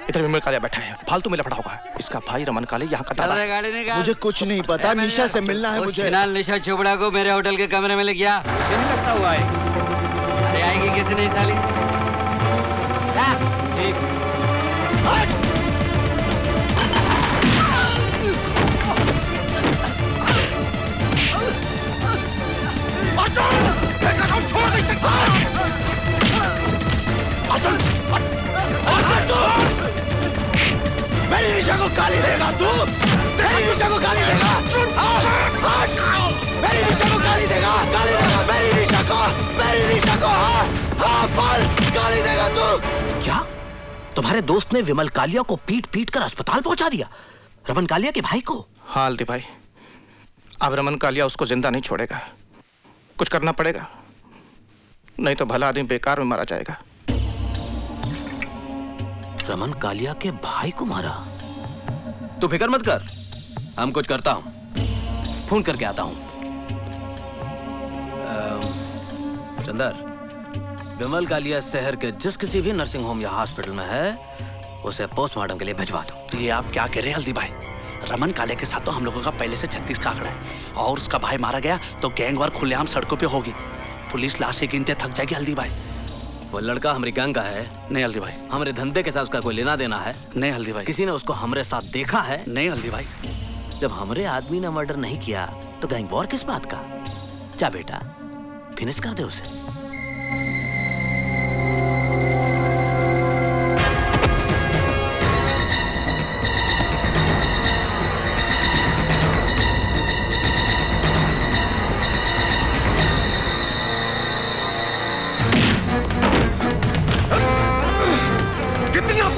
इधर विमल कालिया बैठा है, फालतू में लफड़ा होगा। इसका भाई रमन काले यहाँ का दादा है। मुझे कुछ नहीं पता, निशा से मिलना है मुझे। फिलहाल निशा चोपड़ा को मेरे होटल के कमरे में ले गया। नहीं लगता हुआ है। अरे आएगी किसी नहीं साली। ठीक। छोड़ गाली देगा तू? मेरी निशा को गाली देगा? मेरी निशा को गाली देगा? गाली देगा मेरी निशा को? मेरी निशा को बोल, गाली देगा तू? क्या तुम्हारे दोस्त ने विमल कालिया को पीट पीट कर अस्पताल पहुंचा दिया? रमन कालिया के भाई को? हाँ हल्दी भाई, अब रमन कालिया उसको जिंदा नहीं छोड़ेगा। कुछ करना पड़ेगा, नहीं तो भला आदमी बेकार में मारा जाएगा। रमन कालिया के भाई को मारा? तू फिक्र मत कर, हम कुछ करता हूं, फोन करके आता हूं। चंदर, विमल कालिया शहर के जिस किसी भी नर्सिंग होम या हॉस्पिटल में है, उसे पोस्टमार्टम के लिए भिजवा दो। ये आप क्या कह रहे हैं हल्दी भाई? रमन कालिया के साथ तो हम लोगों का पहले से 36 का आंकड़ा है, और उसका भाई मारा गया तो गैंगवार खुलेआम सड़कों पे होगी। पुलिस लाशें गिनते थक जाएगी हल्दी भाई। वो लड़का हमारी गैंग का है? नहीं हल्दी भाई। हमारे धंधे के साथ उसका कोई लेना देना है? नहीं हल्दी भाई। किसी ने उसको हमारे साथ देखा है? नहीं हल्दी भाई। जब हमारे आदमी ने मर्डर नहीं किया तो गैंग वॉर किस बात का? जा बेटा, फिनिश कर दे उसे।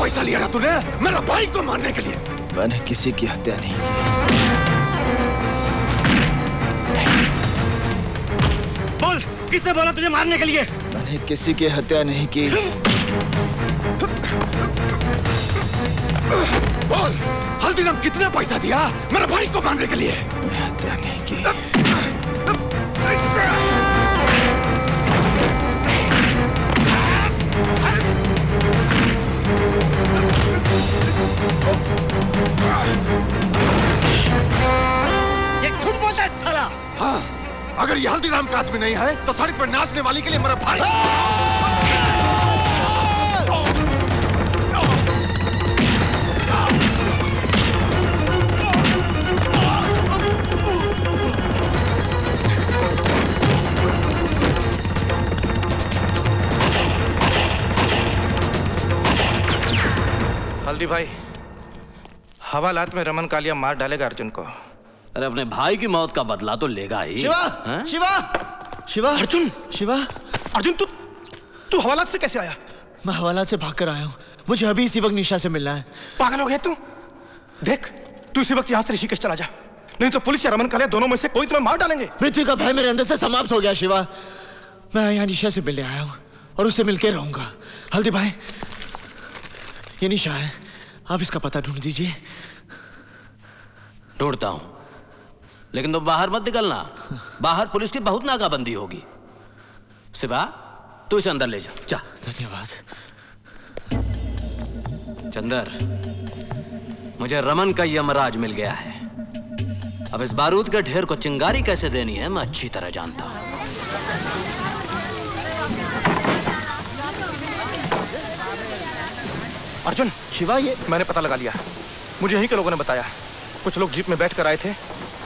पैसा लिया ना तूने मेरा भाई को मारने के लिए? मैंने किसी की हत्या नहीं की। बोल, किसने बोला तुझे मारने के लिए? मैंने किसी की हत्या नहीं की। बोल, हल्दीराम कितने पैसा दिया मेरा भाई को मारने के लिए? मैंने हत्या नहीं की। ये झूठ बोलता है साला। हाँ, अगर ये हल्दीराम का आदमी नहीं है तो सड़क पर नाचने वाली के लिए मेरा भाई। हल्दी भाई, हवालात में रमन कालिया मार डालेगा अर्जुन को। अरे अपने भाई की मौत का बदला तो लेगा ही। शिवा, शिवा, शिवा, अर्जुन, शिवा, अर्जुन तू हवालात से कैसे आया? मैं हवालात से भागकर आया हूँ। मुझे अभी इसी वक्त निशा से मिलना है। पागल हो गया तू? देख, तू इसी वक्त यहाँ से ऋषिकेश चला जा, नहीं तो पुलिस या रमन कालिया दोनों में से कोई तुम्हें मार डालेंगे। मृत्यु का भय मेरे अंदर से समाप्त हो गया शिवा। मैं यहाँ निशा से मिलने आया हूँ और उससे मिलकर रहूंगा। हल्दी भाई, ये निशा है, आप इसका पता ढूंढ दीजिए। ढूंढता हूं, लेकिन तुम बाहर मत निकलना। बाहर पुलिस की बहुत नाकाबंदी होगी। शिवा, तू इसे अंदर ले जा। धन्यवाद। चंदर, मुझे रमन का यमराज मिल गया है। अब इस बारूद के ढेर को चिंगारी कैसे देनी है मैं अच्छी तरह जानता हूं। अर्जुन, शिवा, ये मैंने पता लगा लिया। मुझे यहीं के लोगों ने बताया। कुछ लोग जीप में बैठ कर आए थे,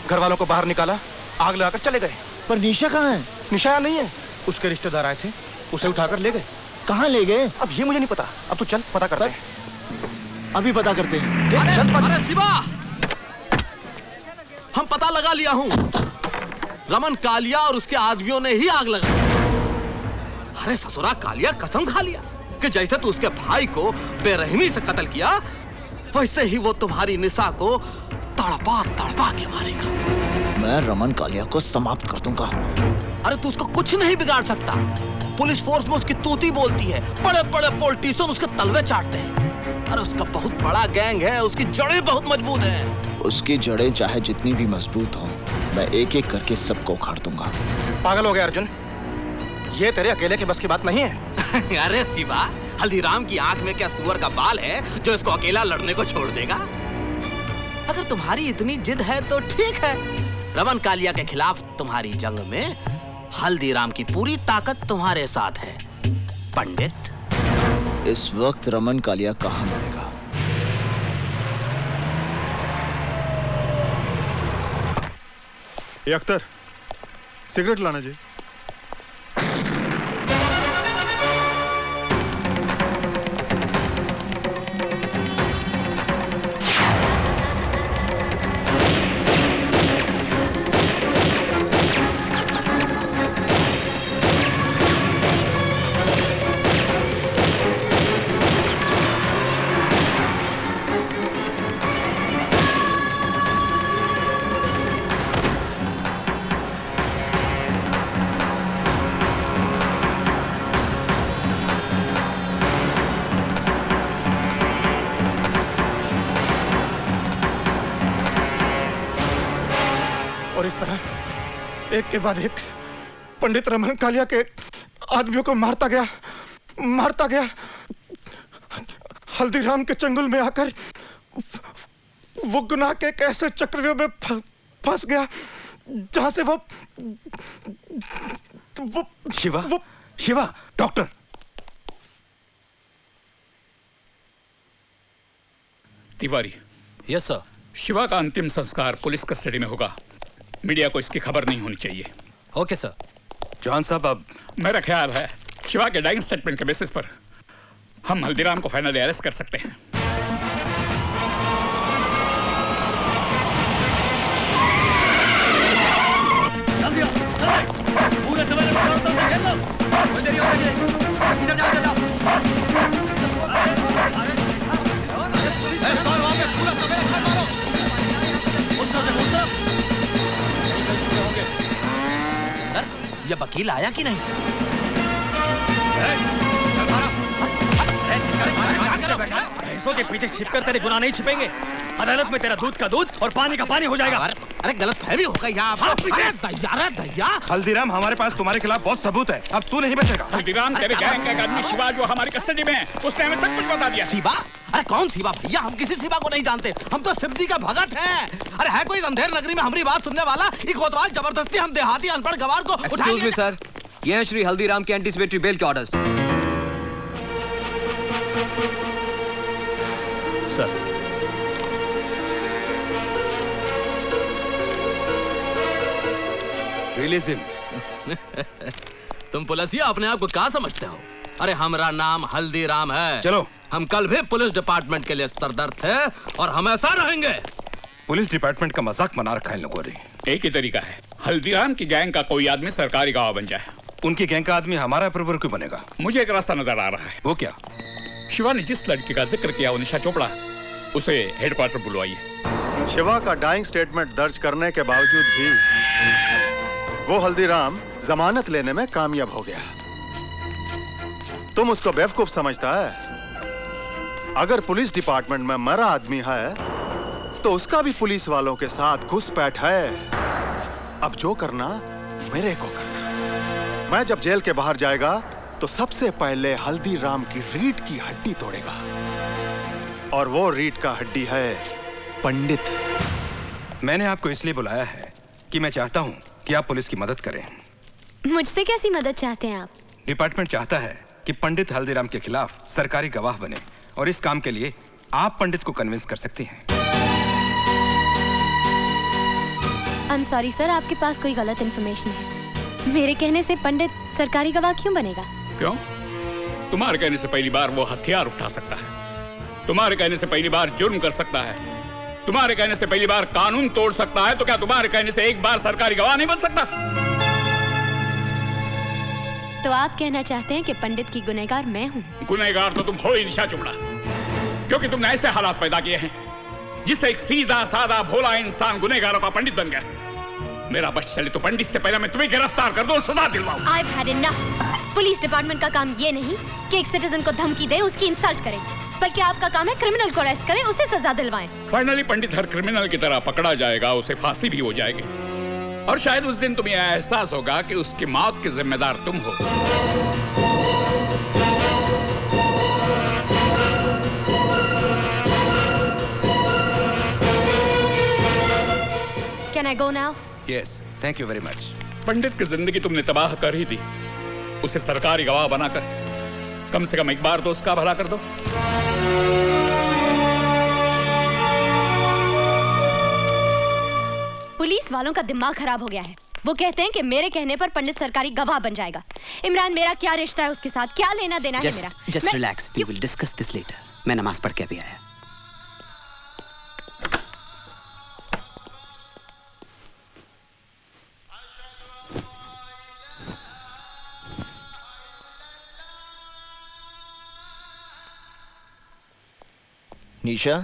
घर वालों को बाहर निकाला, आग लगाकर चले गए। पर निशा कहाँ है? निशा यहाँ नहीं है। उसके रिश्तेदार आए थे, उसे उठाकर ले गए। कहाँ ले गए? अब ये मुझे नहीं पता। अब तू चल, पता करते हैं। अभी पता करते हैं। अरे शिवा, हम पता लगा लिया हूं। रमन कालिया और उसके आदमियों ने ही आग लगाई। अरे ससुरा कालिया, कसम खा लिया कि जैसे तू उसके भाई को बेरहमी से कत्ल किया, वैसे ही वो तुम्हारी निशा को तड़पा तड़पा के मारेगा। मैं रमन कालिया को समाप्त कर दूंगा। अरे तू उसको कुछ नहीं बिगाड़ सकता। पुलिस फोर्स में उसकी तूती बोलती है, बड़े बड़े पॉलिटिशियन उसके तलवे चाटते हैं। अरे उसका बहुत बड़ा गैंग है, उसकी जड़ें बहुत मजबूत हैं। उसकी जड़ें चाहे जितनी भी मजबूत हों, मैं एक एक करके सबको उखाड़ दूंगा। पागल हो गया अर्जुन, ये तेरे अकेले की बस की बात नहीं है। अरे शिवा, हल्दीराम की आंख में क्या सुअर का बाल है जो इसको अकेला लड़ने को छोड़ देगा? अगर तुम्हारी इतनी जिद है तो ठीक है। रमन कालिया के खिलाफ तुम्हारी जंग में हल्दीराम की पूरी ताकत तुम्हारे साथ है। पंडित, इस वक्त रमन कालिया कहाँ मरेगा? ये अख्तर, सिगरेट लाना जी। एक के बाद एक पंडित रमन कालिया के आदमियों को मारता गया। हल्दीराम के चंगुल में आकर वो गुनाह के एक ऐसे चक्रव्यूह में फंस गया जहां से वो Shiva doctor. Tiwari. Yes sir. Shiva का अंतिम संस्कार पुलिस कस्टडी में होगा। मीडिया को इसकी खबर नहीं होनी चाहिए। Okay sir. जॉन साहब, अब मेरा ख्याल है शिवा के डाइंग स्टेटमेंट के बेसिस पर हम हल्दीराम को फाइनली अरेस्ट कर सकते हैं। पूरे समय ये वकील आया कि नहीं? भैंसों के पीछे छिपकर तेरे गुनाह नहीं छिपेंगे। अदालत में तेरा दूध का दूध और पानी का पानी हो जाएगा। अरे गलत फहमी हो गई यहाँ। दया। हल्दीराम, हमारे पास तुम्हारे खिलाफ बहुत सबूत है, अब तू नहीं बचेगा। हल्दीराम तेरे गैंग का एक आदमी शिवा जो हमारी कस्टडी में है, उसने हमें सब कुछ बता दिया। शिवा? अरे कौन शिवा भैया? हम किसी शिवा को नहीं जानते। हम तो शिवजी का भगत हैं। अरे है कोई अंधेर नगरी में हमारी बात सुनने वाला? ये कोतवाल जबरदस्ती हम देहाती अनपढ़ गवार को उठाएंगे। सर, ये है श्री हल्दीराम के एंटीसिपेटरी बेल के ऑर्डर्स। Sir, release him. तुम पुलिसिया अपने आप को क्या समझते हो? अरे हमारा नाम हल्दीराम है। चलो, हम कल भी पुलिस डिपार्टमेंट के लिए सरदर्द थे और हमेशा रहेंगे। पुलिस डिपार्टमेंट का मजाक बना रखा है इन लोगों ने। एक ही तरीका है, हल्दीराम की गैंग का कोई आदमी सरकारी गवाह बन जाए। उनकी गैंग का आदमी हमारा अप्रूवर क्यों बनेगा? मुझे एक रास्ता नजर आ रहा है। वो क्या? शिवा ने जिस लड़की का जिक्र किया, वो निशा चोपड़ा, उसे हेडक्वार्टर बुलवाइए। शिवा का डाइंग स्टेटमेंट दर्ज करने के बावजूद भी वो हल्दीराम जमानत लेने में कामयाब हो गया। तुम उसको बेवकूफ समझता है? अगर पुलिस डिपार्टमेंट में मरा आदमी है तो उसका भी पुलिस वालों के साथ घुसपैठ है। अब जो करना मेरे को करना। मैं जब जेल के बाहर जाएगा तो सबसे पहले हल्दीराम की रीढ़ की हड्डी तोड़ेगा, और वो रीढ़ का हड्डी है पंडित। मैंने आपको इसलिए बुलाया है कि मैं चाहता हूं कि आप पुलिस की मदद करें। मुझसे कैसी मदद चाहते हैं आप? डिपार्टमेंट चाहता है कि पंडित हल्दीराम के खिलाफ सरकारी गवाह बने, और इस काम के लिए आप पंडित को कन्विंस कर सकती हैं। आई एम सॉरी सर, आपके पास कोई गलत इन्फॉर्मेशन है। मेरे कहने से पंडित सरकारी गवाह क्यों बनेगा? क्यों? तुम्हारे कहने से पहली बार वो हथियार उठा सकता है, तुम्हारे कहने से पहली बार जुर्म कर सकता है, तुम्हारे कहने से पहली बार कानून तोड़ सकता है, तो क्या तुम्हारे कहने से एक बार सरकारी गवाह नहीं बन सकता? तो आप कहना चाहते हैं कि पंडित की गुनहगार मैं हूँ? गुनहगार तो तुम हो ही निशा चोपड़ा, क्योंकि तुमने ऐसे हालात पैदा किए हैं जिससे एक सीधा साधा भोला इंसान गुनहगारों का पंडित बन गया। मेरा बस चले तो पंडित से पहले मैं तुम्हें गिरफ्तार कर दूं और सजा दिलवाऊं। I've had enough। Police department का काम ये नहीं कि एक सिटीजन को धमकी दे, उसकी इंसल्ट करे, बल्कि आपका काम है क्रिमिनल को अरेस्ट करें, उसे सजा दिलवाएं। फाइनली पंडित हर क्रिमिनल की तरह पकड़ा जाएगा, उसे फांसी भी हो जाएगी, और शायद उस दिन तुम्हें एहसास होगा कि उसकी मौत के जिम्मेदार तुम हो। Can I go now? Yes, thank you very much. पंडित की जिंदगी तुमने तबाह कर ही दी, उसे सरकारी गवाह बनाकर कम से कम एक बार तो उसका भला कर दो। पुलिस वालों का दिमाग खराब हो गया है। वो कहते हैं कि मेरे कहने पर पंडित सरकारी गवाह बन जाएगा। इमरान, मेरा क्या रिश्ता है उसके साथ? क्या लेना देना है मेरा? Just relax. We will discuss this later. मैं नमाज पढ़ के अभी आया। निशा,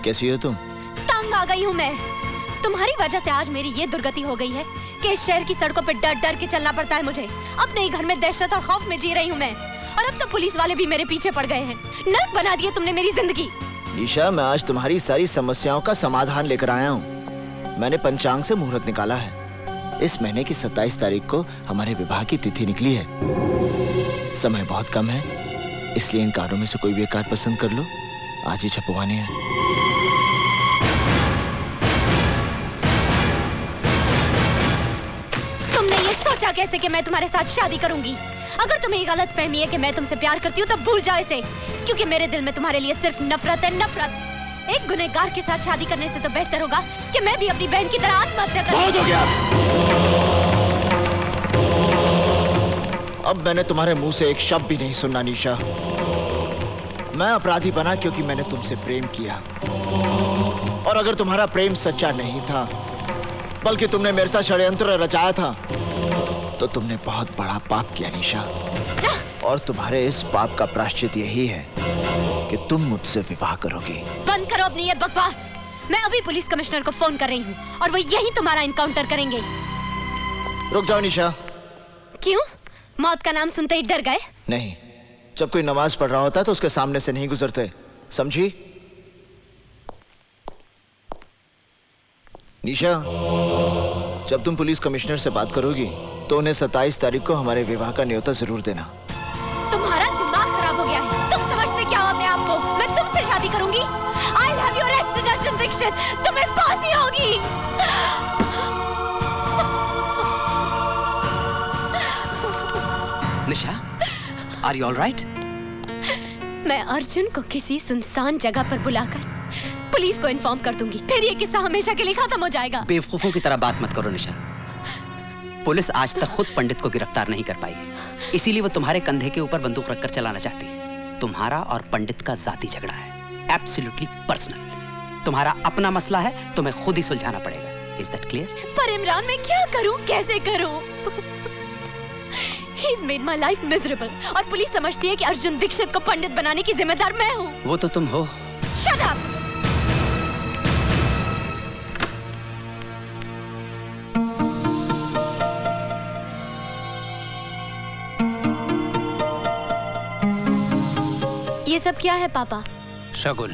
कैसी हो तुम? तंग आ गई हूँ मैं। तुम्हारी वजह से आज मेरी ये दुर्गति हो गई है कि इस शहर की सड़कों पर डर डर के चलना पड़ता है मुझे। अपने ही घर में दहशत और खौफ में जी रही हूँ मैं, और अब तो पुलिस वाले भी मेरे पीछे पड़ गए हैं। नर्क बना दिए तुमने मेरी जिंदगी। निशा, मैं आज तुम्हारी सारी समस्याओं का समाधान लेकर आया हूँ। मैंने पंचांग से मुहूर्त निकाला है। इस महीने की 27 तारीख को हमारे विवाह की तिथि निकली है। समय बहुत कम है, इसलिए इन कार्डों में से कोई भी एक कार्ड पसंद कर लो। आज ही छपवाने हैं। तुमने ये सोचा कैसे कि मैं तुम्हारे साथ शादी करूंगी? अगर तुम्हें ये गलत फहमी है कि मैं तुमसे प्यार करती हूँ, तब भूल जाओ इसे, क्योंकि मेरे दिल में तुम्हारे लिए सिर्फ नफरत है, नफरत। एक गुनहगार के साथ शादी करने से तो बेहतर होगा कि मैं भी अपनी बहन की तरह आत्महत्या करूं। बहुत हो गया। अब मैंने तुम्हारे मुंह से एक शब्द भी नहीं सुनना निशा। मैं अपराधी बना क्योंकि मैंने तुमसे प्रेम किया, और अगर तुम्हारा प्रेम सच्चा नहीं था, बल्कि तुमने मेरे साथ षड्यंत्र रचाया था, तो तुमने बहुत बड़ा पाप किया निशा। और तुम्हारे इस पाप का प्रायश्चित यही है कि तुम मुझसे विवाह करोगी। बंद करो अपनी ये बकवास। मैं अभी पुलिस कमिश्नर को फोन कर रही हूँ और वो यही तुम्हारा इनकाउंटर करेंगे। रुक जाओ निशा। क्यों? मौत का नाम सुनते ही डर गए? नहीं, जब कोई नमाज पढ़ रहा होता है तो उसके सामने से नहीं गुजरते, समझी? निशा, जब तुम पुलिस कमिश्नर से बात करोगी तो उन्हें 27 तारीख को हमारे विवाह का न्योता जरूर देना। तुम्हारा दिमाग खराब हो गया है। तुम समझते क्या हो अपने आप को? मैं तुमसे शादी करूंगी। I'll have you arrested, Arjun Dixit. तुम्हें फांसी होगी। निशा, are you all right? मैं अर्जुन को किसी सुनसान जगह पर बुलाकर पुलिस को इन्फॉर्म कर दूंगी। फिर ये किस्सा हमेशा के लिए खत्म हो जाएगा। बेवकूफों की तरह बात मत करो निशा। पुलिस आज तक खुद पंडित को गिरफ्तार नहीं कर पाई, इसीलिए वो तुम्हारे कंधे के ऊपर बंदूक रखकर चलाना चाहती है। तुम्हारा और पंडित का जाती झगड़ा है, एब्सोल्युटली पर्सनल। तुम्हारा अपना मसला है, तुम्हें खुद ही सुलझाना पड़ेगा। Is that clear? पर इमरान, मैं क्या करूं, कैसे करूं? He's made my life miserable। और पुलिस समझती है कि अर्जुन दीक्षित को पंडित बनाने की जिम्मेदार मैं हूँ। वो तो तुम हो। Shut up! ये सब क्या है पापा? शगुन।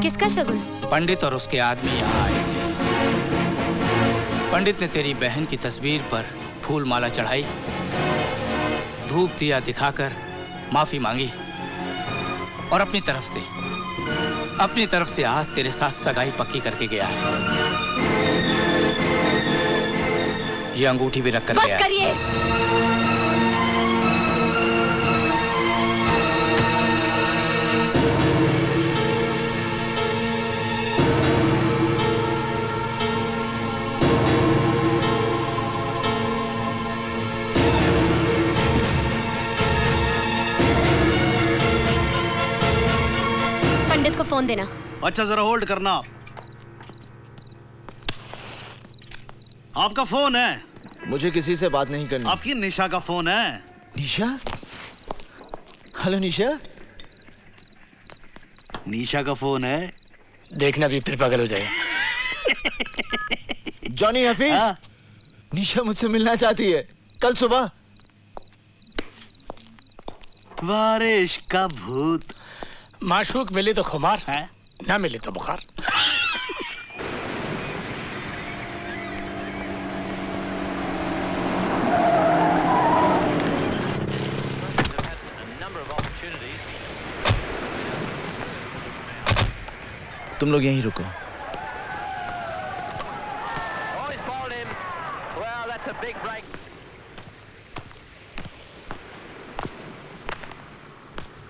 किसका शगुन? पंडित और उसके आदमी यहाँ आए थे। पंडित ने तेरी बहन की तस्वीर पर फूल माला चढ़ाई, धूप दिया दिखाकर माफी मांगी, और अपनी तरफ से आज तेरे साथ सगाई पक्की करके गया है। ये अंगूठी भी रख कर गया है। बस करिए। पंडित को फोन देना। अच्छा, जरा होल्ड करना। आपका फोन है? मुझे किसी से बात नहीं करनी। आपकी निशा का फोन है। निशा? हेलो निशा। निशा का फोन है। देखना भी फिर पागल हो जाएगा। जॉनी हफीज, निशा मुझसे मिलना चाहती है कल सुबह। बारिश का भूत। माशूक मिली तो खुमार है, ना मिली तो बुखार। तुम लोग यहीं रुको।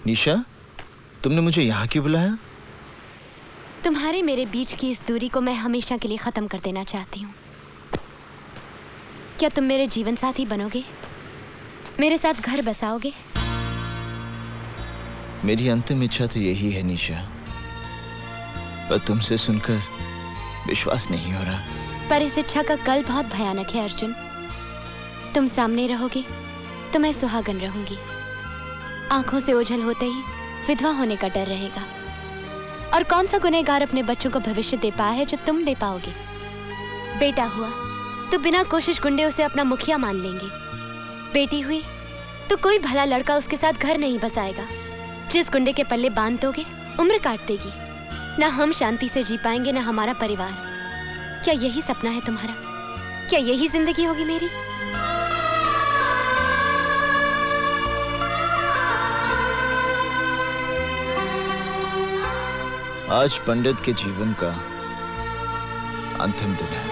निशा, तुमने मुझे यहाँ क्यों बुलाया? तुम्हारे मेरे बीच की इस दूरी को मैं हमेशा के लिए खत्म कर देना चाहती हूँ। क्या तुम मेरे जीवन साथी बनोगे? मेरे साथ घर बसाओगे? मेरी अंतिम इच्छा तो यही है निशा, पर तुमसे सुनकर विश्वास नहीं हो रहा। पर इस इच्छा का कल बहुत भयानक है अर्जुन। तुम सामने रहोगे तो मैं सुहागन रहूंगी। आंखों से ओझल होते ही विधवा होने का डर रहेगा। और कौन सा गुनहगार अपने बच्चों को भविष्य दे पाया है जो तुम दे पाओगे? बेटा हुआ तो बिना कोशिश गुंडे उसे अपना मुखिया मान लेंगे। बेटी हुई तो कोई भला लड़का उसके साथ घर नहीं बसाएगा। जिस गुंडे के पल्ले बांध दोगे उम्र काट देगी। ना हम शांति से जी पाएंगे ना हमारा परिवार। क्या यही सपना है तुम्हारा? क्या यही जिंदगी होगी मेरी? आज पंडित के जीवन का अंतिम दिन है।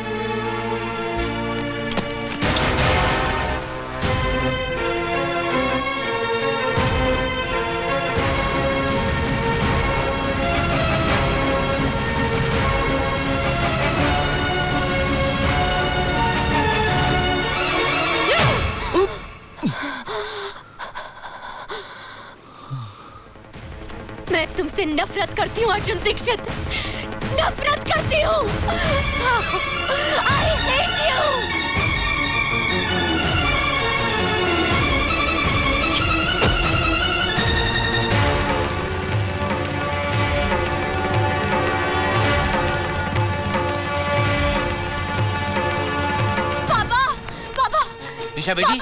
मैं तुमसे नफरत करती हूँ अर्जुन दीक्षित, नफरत करती हूँ। I hate you। पापा, पापा, निशा बेटी,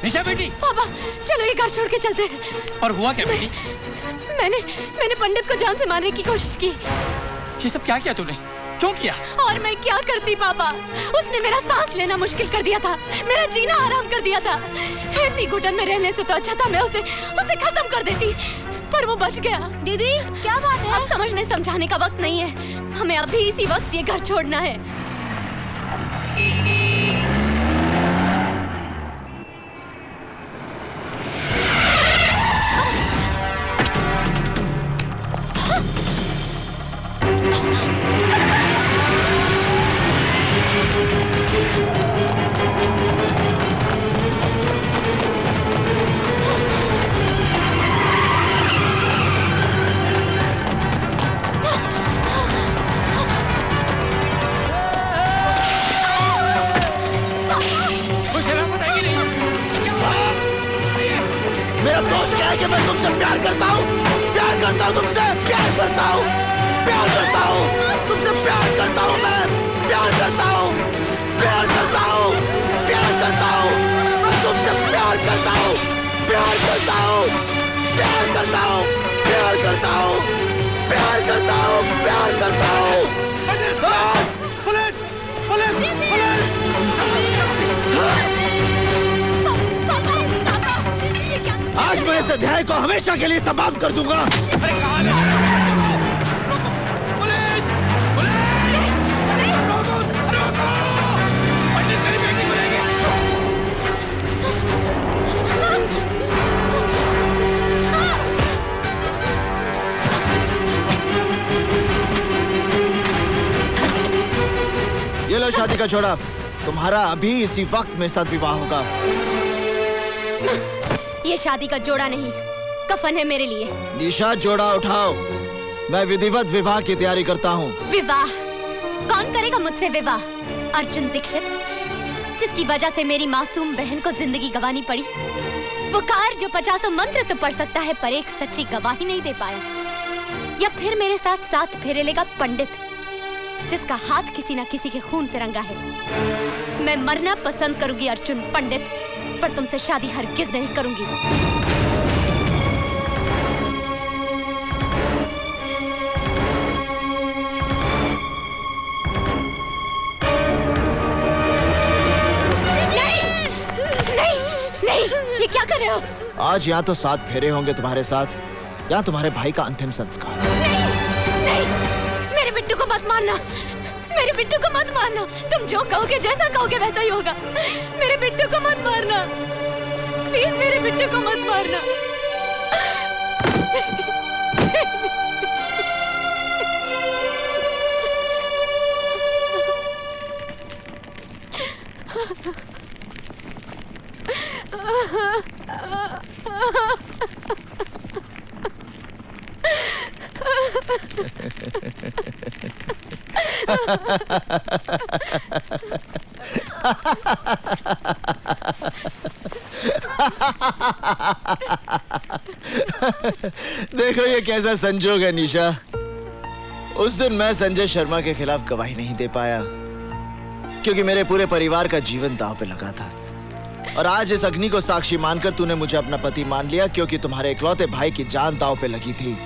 निशा बेटी, पापा चलो ये घर छोड़ के चलते हैं। और हुआ क्या बेटी? मैंने पंडित को जान से मारने की कोशिश की। ये सब क्या किया तूने? क्यों किया? और मैं क्या करती पापा? उसने मेरा सांस लेना मुश्किल कर दिया था, मेरा जीना आराम कर दिया था। ऐसी घुटन में रहने से तो अच्छा था मैं उसे खत्म कर देती, पर वो बच गया। दीदी क्या बात है? अब समझने समझाने का वक्त नहीं है, हमें अभी इसी वक्त ये घर छोड़ना है। मेरा दोष क्या है कि मैं तुमसे प्यार करता हूँ तुमसे प्यार करता हूँ तुमसे प्यार करता हूँ मैं प्यार करता हूँ मैं तुमसे प्यार करता हूँ पुलिस पुलिस पुलिस आज मैं इस अध्याय को हमेशा के लिए समाप्त कर दूंगा। अरे कहाँ ले पंडित मेरी बेटी को लेंगे। ये लो शादी का छोड़ा, तुम्हारा अभी इसी वक्त मेरे साथ विवाह होगा। ये शादी का जोड़ा नहीं, कफन है मेरे लिए। निशा जोड़ा उठाओ, मैं विधिवत विवाह की तैयारी करता हूँ। विवाह? कौन करेगा मुझसे विवाह? अर्जुन दीक्षित, जिसकी वजह से मेरी मासूम बहन को जिंदगी गंवानी पड़ी। वो कार जो 50 मंत्र तो पढ़ सकता है पर एक सच्ची गवाही नहीं दे पाया। या फिर मेरे साथ साथ फेरे लेगा पंडित, जिसका हाथ किसी ना किसी के खून से रंगा है। मैं मरना पसंद करूंगी अर्जुन पंडित, पर तुमसे शादी हरगिज नहीं करूंगी। नहीं, ये क्या कर रहे हो? आज या तो 7 फेरे होंगे तुम्हारे साथ या तुम्हारे भाई का अंतिम संस्कार। नहीं, मेरे बिट्टू को मत मारना, मेरे बिट्टू को मत मारना। तुम जो कहोगे, जैसा कहोगे वैसा ही होगा। मेरे बिट्टू को मत मारना, प्लीज मेरे बिट्टू को मत मारना। देखो ये कैसा संजोग है निशा। उस दिन मैं संजय शर्मा के खिलाफ गवाही नहीं दे पाया क्योंकि मेरे पूरे परिवार का जीवन दांव पे लगा था, और आज इस अग्नि को साक्षी मानकर तूने मुझे अपना पति मान लिया क्योंकि तुम्हारे इकलौते भाई की जान दांव पे लगी थी।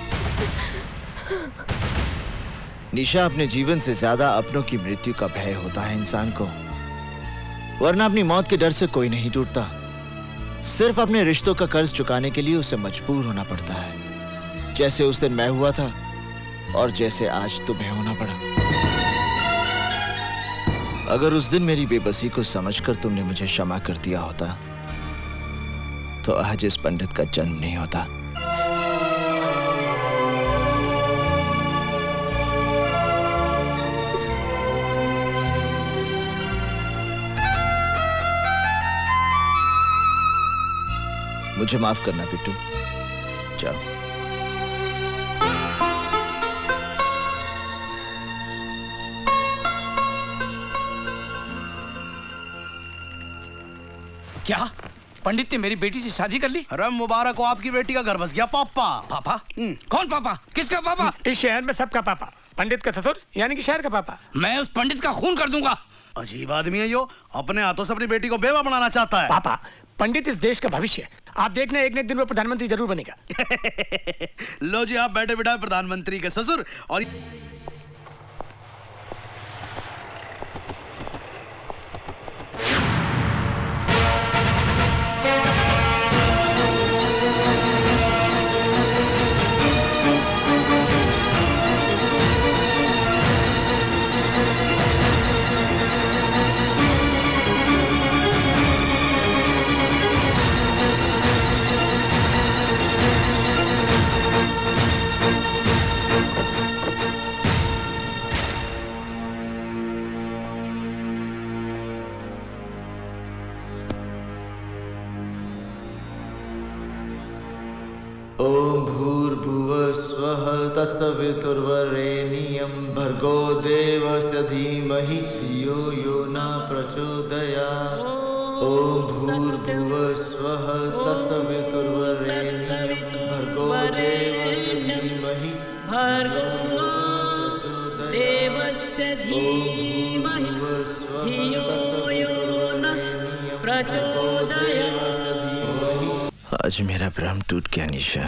निशा, अपने जीवन से ज्यादा अपनों की मृत्यु का भय होता है इंसान को, वरना अपनी मौत के डर से कोई नहीं टूटता। सिर्फ अपने रिश्तों का कर्ज चुकाने के लिए उसे मजबूर होना पड़ता है, जैसे उस दिन मैं हुआ था और जैसे आज तुम्हें होना पड़ा। अगर उस दिन मेरी बेबसी को समझकर तुमने मुझे क्षमा कर दिया होता तो आज इस पंडित का जन्म नहीं होता। मुझे माफ करना बिट्टू, जाओ। क्या पंडित ने मेरी बेटी से शादी कर ली? अरे मुबारक हो, आपकी बेटी का घर बस गया। पापा? पापा? कौन पापा? किसका पापा? इस शहर में सबका पापा, पंडित का ससुर यानी कि शहर का पापा। मैं उस पंडित का खून कर दूंगा। अजीब आदमी है यो, अपने हाथों से अपनी बेटी को बेवा बनाना चाहता है। पापा, पंडित इस देश का भविष्य है, आप देखना एक न एक दिन वो प्रधानमंत्री जरूर बनेगा। लो जी, आप बैठे बिठाए प्रधानमंत्री के ससुर। और ओम भूर्भुवः स्वः तत्सवितुर्वरेण्यं भर्गो देवस्य धीमहि धियो यो न प्रचोदयात्। ओम भूर्भुवः स्वः तत्सवितुर्वरेण्यं भर्गो देवस्य धीमहि आज मेरा भ्रम टूट गया निशा।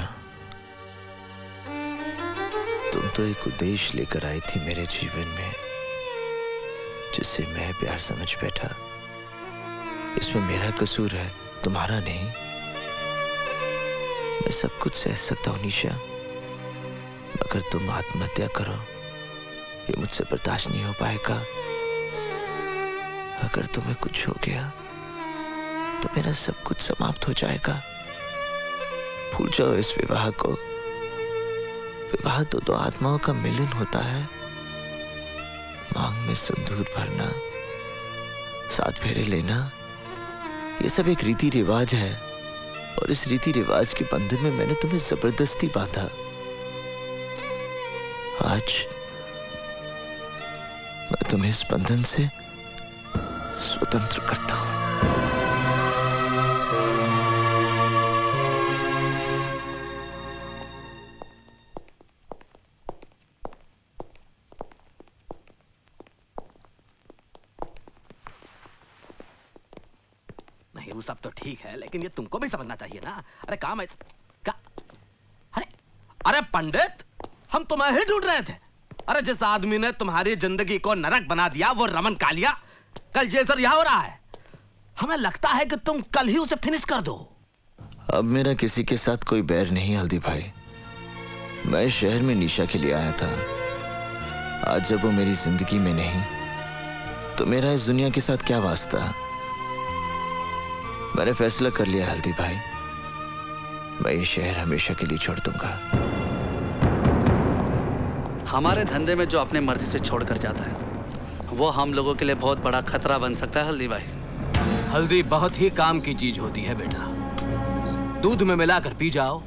तुम तो एक उद्देश्य लेकर आई थी मेरे जीवन में, जिसे मैं प्यार समझ बैठा। इसमें मेरा कसूर है, तुम्हारा नहीं। मैं सब कुछ सह सकता हूँ निशा, मगर तुम आत्महत्या करो ये मुझसे बर्दाश्त नहीं हो पाएगा। अगर तुम्हें कुछ हो गया तो मेरा सब कुछ समाप्त हो जाएगा। भूल जाओ इस विवाह को। विवाह तो दो आत्माओं का मिलन होता है। मांग में सिंदूर भरना, 7 फेरे लेना, ये सब एक रीति रिवाज है, और इस रीति रिवाज के बंधन में मैंने तुम्हें जबरदस्ती बांधा। आज मैं तुम्हें इस बंधन से स्वतंत्र करता हूं। नहीं, वो सब तो ठीक है, लेकिन ये तुमको भी समझना चाहिए ना। अरे काम है क्या? अरे पंडित, हम तुम्हें ही ढूंढ रहे थे। अरे जिस आदमी ने तुम्हारी जिंदगी को नरक बना दिया वो रमन कालिया कल जेल से रिहा हो रहा है। हमें लगता है कि तुम कल ही उसे फिनिश कर दो। अब मेरा किसी के साथ कोई बैर नहीं हल्दी भाई। मैं शहर में निशा के लिए आया था। आज जब वो मेरी जिंदगी में नहीं तो मेरा इस दुनिया के साथ क्या वास्ता। मैंने फैसला कर लिया हल्दी भाई, मैं ये शहर हमेशा के लिए छोड़ दूंगा। हमारे धंधे में जो अपने मर्जी से छोड़कर जाता है वो हम लोगों के लिए बहुत बड़ा खतरा बन सकता है हल्दी भाई। हल्दी बहुत ही काम की चीज होती है बेटा। दूध में मिलाकर पी जाओ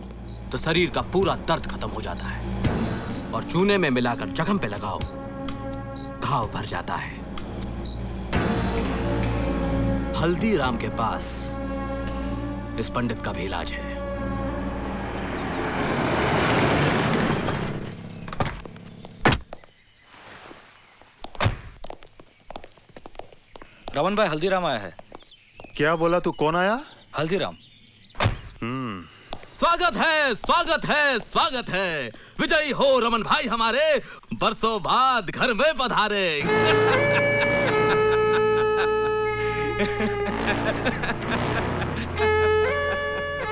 तो शरीर का पूरा दर्द खत्म हो जाता है, और चूने में मिलाकर जख्म पे लगाओ घाव भर जाता है। हल्दीराम के पास इस पंडित का भी इलाज है। रमन भाई, हल्दीराम आया है। क्या बोला तू? कौन आया? हल्दीराम। स्वागत है, स्वागत है, स्वागत है। विजयी हो रमन भाई हमारे, बरसों बाद घर में पधारे।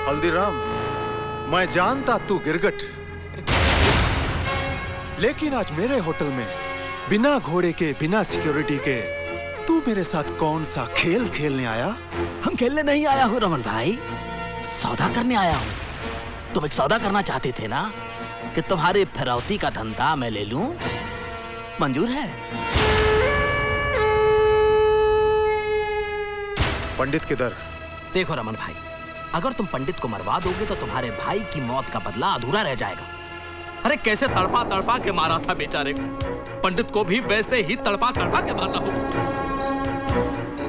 हल्दीराम, मैं जानता तू गिरगट, लेकिन आज मेरे होटल में बिना घोड़े के, बिना सिक्योरिटी के तू मेरे साथ कौन सा खेल खेलने आया? हम खेलने नहीं आया हूँ रमन भाई, सौदा करने आया हूँ। तुम एक सौदा करना चाहते थे ना कि तुम्हारे फिरौती का धंधा मैं ले लूं, मंजूर है? पंडित किधर? देखो रमन भाई, अगर तुम पंडित को मरवा दोगे तो तुम्हारे भाई की मौत का बदला अधूरा रह जाएगा। अरे कैसे तड़पा तड़पा के मारा था बेचारे को, पंडित को भी वैसे ही तड़पा तड़पा के मारना हो।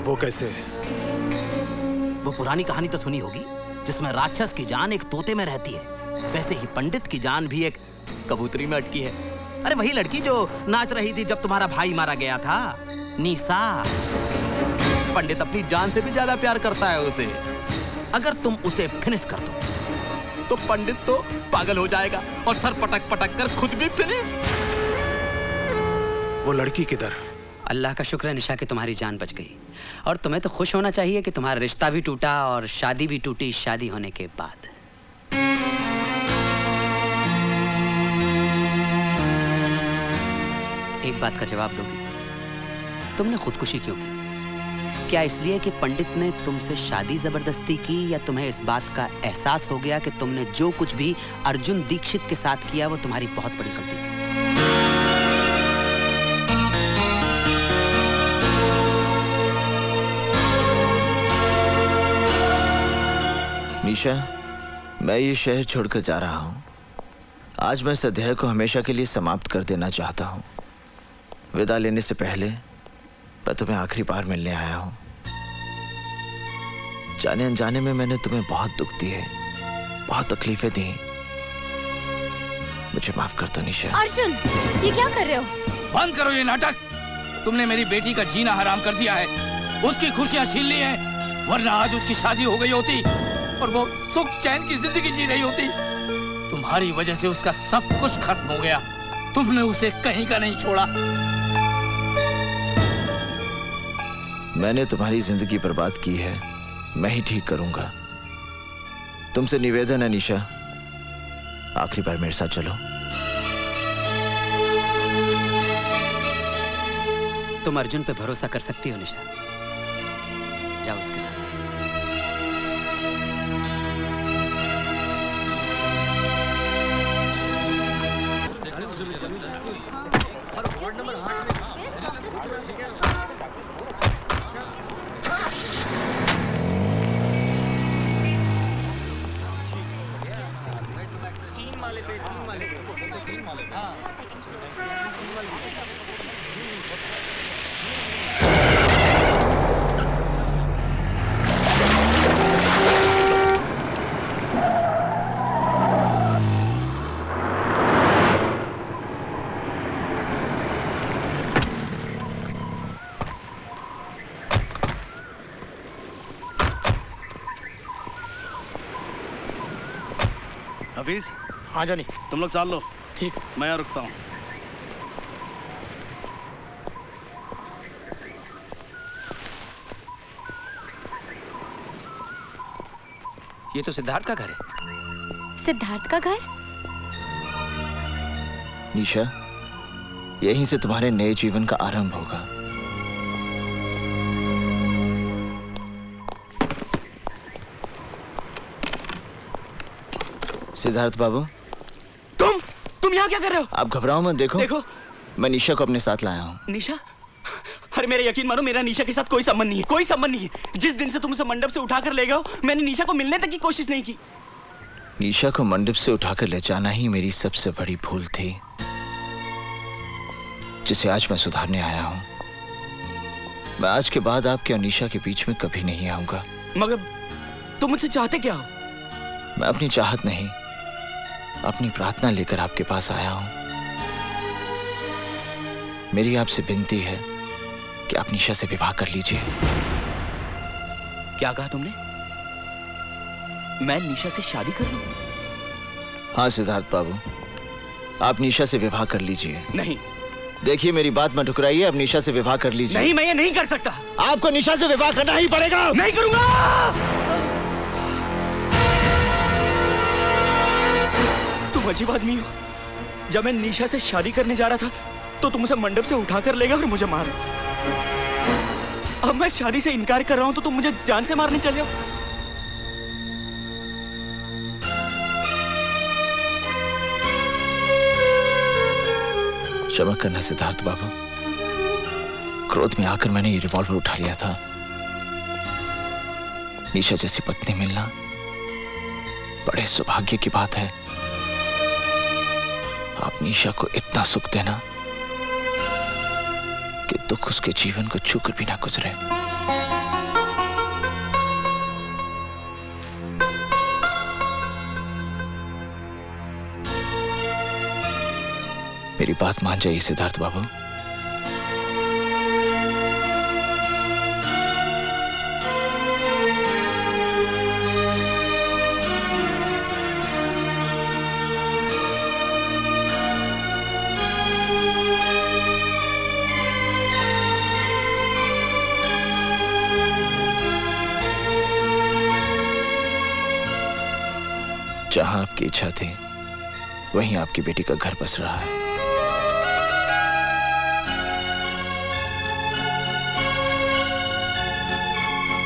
वो कैसे? वो पुरानी कहानी तो सुनी होगी जिसमें राक्षस की जान एक तोते में रहती है, वैसे ही पंडित की जान भी एक कबूतरी में अटकी है। अरे वही लड़की जो नाच रही थी जब तुम्हारा भाई मारा गया था, निशा। पंडित अपनी जान से भी ज्यादा प्यार करता है उसे। अगर तुम उसे फिनिश कर दो तो पंडित तो पागल हो जाएगा और सर पटक पटक कर खुद भी फिनिश। वो लड़की किधर? अल्लाह का शुक्र है निशा कि तुम्हारी जान बच गई, और तुम्हें तो खुश होना चाहिए कि तुम्हारा रिश्ता भी टूटा और शादी भी टूटी शादी होने के बाद। एक बात का जवाब दोगी, तुमने खुदकुशी क्यों की? क्या इसलिए कि पंडित ने तुमसे शादी जबरदस्ती की, या तुम्हें इस बात का एहसास हो गया कि तुमने जो कुछ भी अर्जुन दीक्षित के साथ किया वो तुम्हारी बहुत बड़ी गलती थी? निशा, मैं ये शहर छोड़कर जा रहा हूं। आज मैं इस अध्याय को हमेशा के लिए समाप्त कर देना चाहता हूं। विदा लेने से पहले मैं तुम्हें आखिरी बार मिलने आया हूं। जाने अनजाने में मैंने तुम्हें बहुत दुख दिए, बहुत तकलीफें दी। मुझे माफ कर दो निशा। अर्जुन, ये क्या कर रहे हो? बंद करो ये नाटक। तुमने मेरी बेटी का जीना हराम कर दिया है, उसकी खुशियां छीन ली हैं, वरना आज उसकी शादी हो गई होती और वो सुख चैन की जिंदगी जी रही होती। तुम्हारी वजह से उसका सब कुछ खत्म हो गया। तुमने उसे कहीं का नहीं छोड़ा। मैंने तुम्हारी जिंदगी बर्बाद की है, मैं ही ठीक करूंगा। तुमसे निवेदन है निशा, आखिरी बार मेरे साथ चलो। तुम अर्जुन पे भरोसा कर सकती हो निशा, जाओ उसके साथ। हफीज। हाँ जानी, तुम लोग चाल लो। ठीक, मैं यहाँ रुकता हूँ। ये तो सिद्धार्थ का घर है। सिद्धार्थ का घर? निशा, यहीं से तुम्हारे नए जीवन का आरंभ होगा। सिद्धार्थ बाबू, तुम यहाँ क्या कर रहे हो? आप घबराओ मत। देखो मैं निशा को अपने साथ लाया हूँ। निशा? अरे मेरा यकीन मानो, मेरा निशा के साथ कोई संबंध नहीं है, कोई संबंध नहीं है। जिस दिन से तुम उसे मंडप से उठाकर ले गए हो, मैंने निशा को मिलने तक की कोशिश नहीं की। निशा को मंडप से उठाकर ले जाना ही मेरी सबसे बड़ी भूल थी, जिसे आज मैं सुधारने आया हूँ। मैं आज के बाद आपके और निशा के बीच में कभी नहीं आऊंगा। मगर तुम मुझसे चाहते क्या हो? मैं अपनी चाहत नहीं, अपनी प्रार्थना लेकर आपके पास आया हूं। मेरी आपसे विनती है कि आप निशा से विवाह कर लीजिए। क्या कहा तुमने? मैं निशा से शादी कर लूं? हाँ सिद्धार्थ बाबू, आप निशा से विवाह कर लीजिए। नहीं। देखिए मेरी बात मत ठुकराइए, आप निशा से विवाह कर लीजिए। नहीं, मैं ये नहीं कर सकता। आपको निशा से विवाह करना ही पड़ेगा। नहीं करूंगा। तुम अजीब आदमी हो। जब मैं निशा से शादी करने जा रहा था तो तुम उसे मंडप से उठाकर ले गए और मुझे मारा। अब मैं शादी से इनकार कर रहा हूं तो तुम मुझे जान से मारने चले हो। क्षमा करना सिद्धार्थ बाबू, क्रोध में आकर मैंने ये रिवॉल्वर उठा लिया था। निशा जैसी पत्नी मिलना बड़े सौभाग्य की बात है। आप निशा को इतना सुख देना कि दुख उसके जीवन को छूकर भी ना गुजरे। मेरी बात मान जाइए सिद्धार्थ बाबू। जहां आपकी इच्छा थी वहीं आपकी बेटी का घर बस रहा है।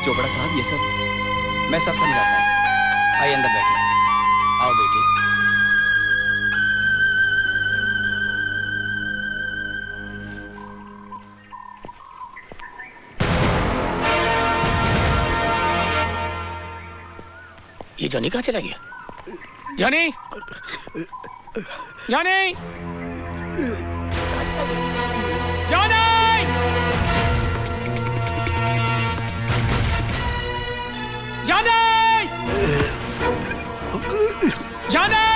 चोपड़ा साहब, ये सब मैं सब समझाता हूँ। आइए अंदर बैठिए। आओ बेटी। ये जॉनी कहाँ चला गया? जॉनी! जॉनी! जॉनी! जाने! जाने!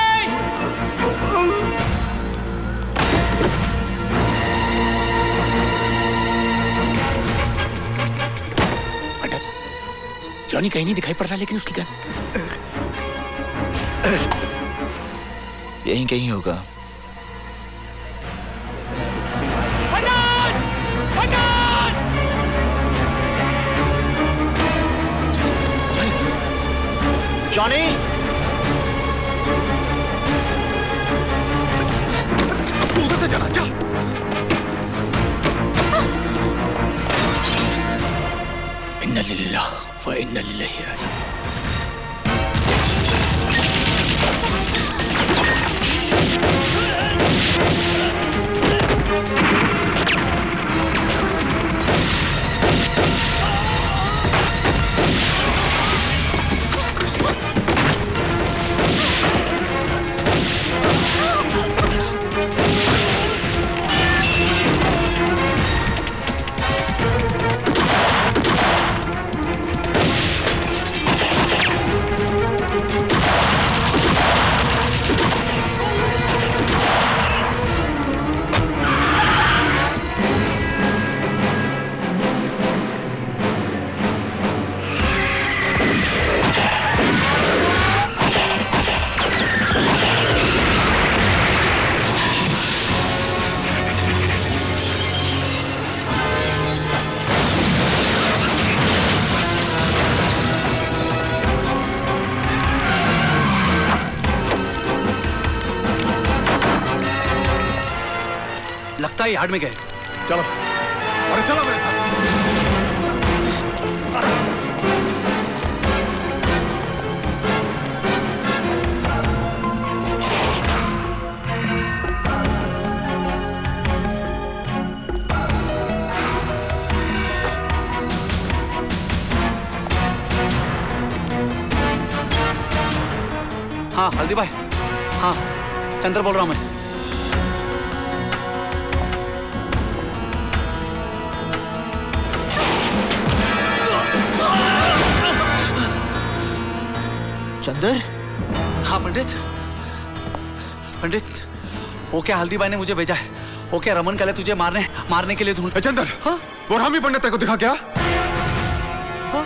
जॉनी कहीं नहीं दिखाई पड़ता, लेकिन उसकी गन यहीं कहीं होगा। जॉनी! उधर से चला जा। इन्ना लिल्लाह व इन्ना इलैहि राजिऊन। लगता है यार्ड में गए। चलो, अरे चलो मेरे साथ। हाँ हल्दी भाई, हाँ चंद्र बोल रहा हूँ मैं। चंदर? हाँ पंडित। पंडित, वो क्या हल्दी भाई ने मुझे भेजा है। वो क्या रमन काले तुझे मारने के लिए ढूंढ। चंदर, हाँ? वो रामी पंडित तेरे को दिखा क्या? हाँ?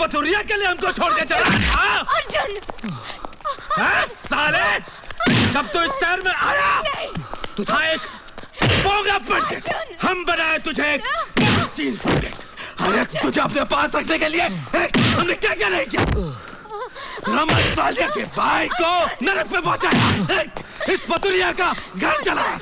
पथुरिया के लिए हमको छोड़ के चला? अर्जुन! साले! जब तू इस शहर में आया तू था एक बोंगा पंडित। हम बनाए तुझे एक चीन पंडित। अरे तुझे अपने पास रखने के लिए हमने क्या क्या नहीं किया। रमन कालिया के भाई को नरक पे पहुंचाया, इस पथुरिया का घर चलाया।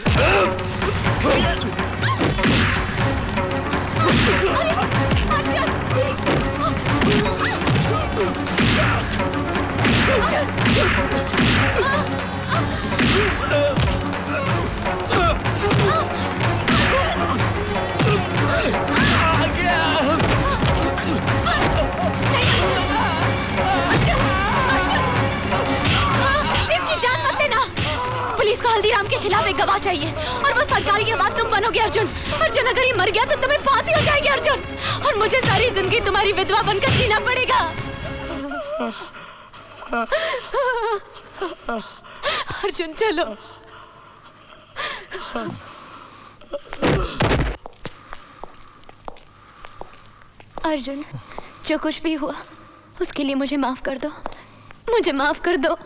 पुलिस को हल्दीराम के खिलाफ एक गवाह चाहिए और वो सरकारी के बाद तुम बनोगे अर्जुन। अर्जुन अगर ये मर गया तो तुम्हें फांसी हो जाएगी अर्जुन, और मुझे सारी जिंदगी तुम्हारी विधवा बनकर जीना पड़ेगा। अर्जुन चलो। अर्जुन जो कुछ भी हुआ उसके लिए मुझे माफ कर दो, मुझे माफ कर दो।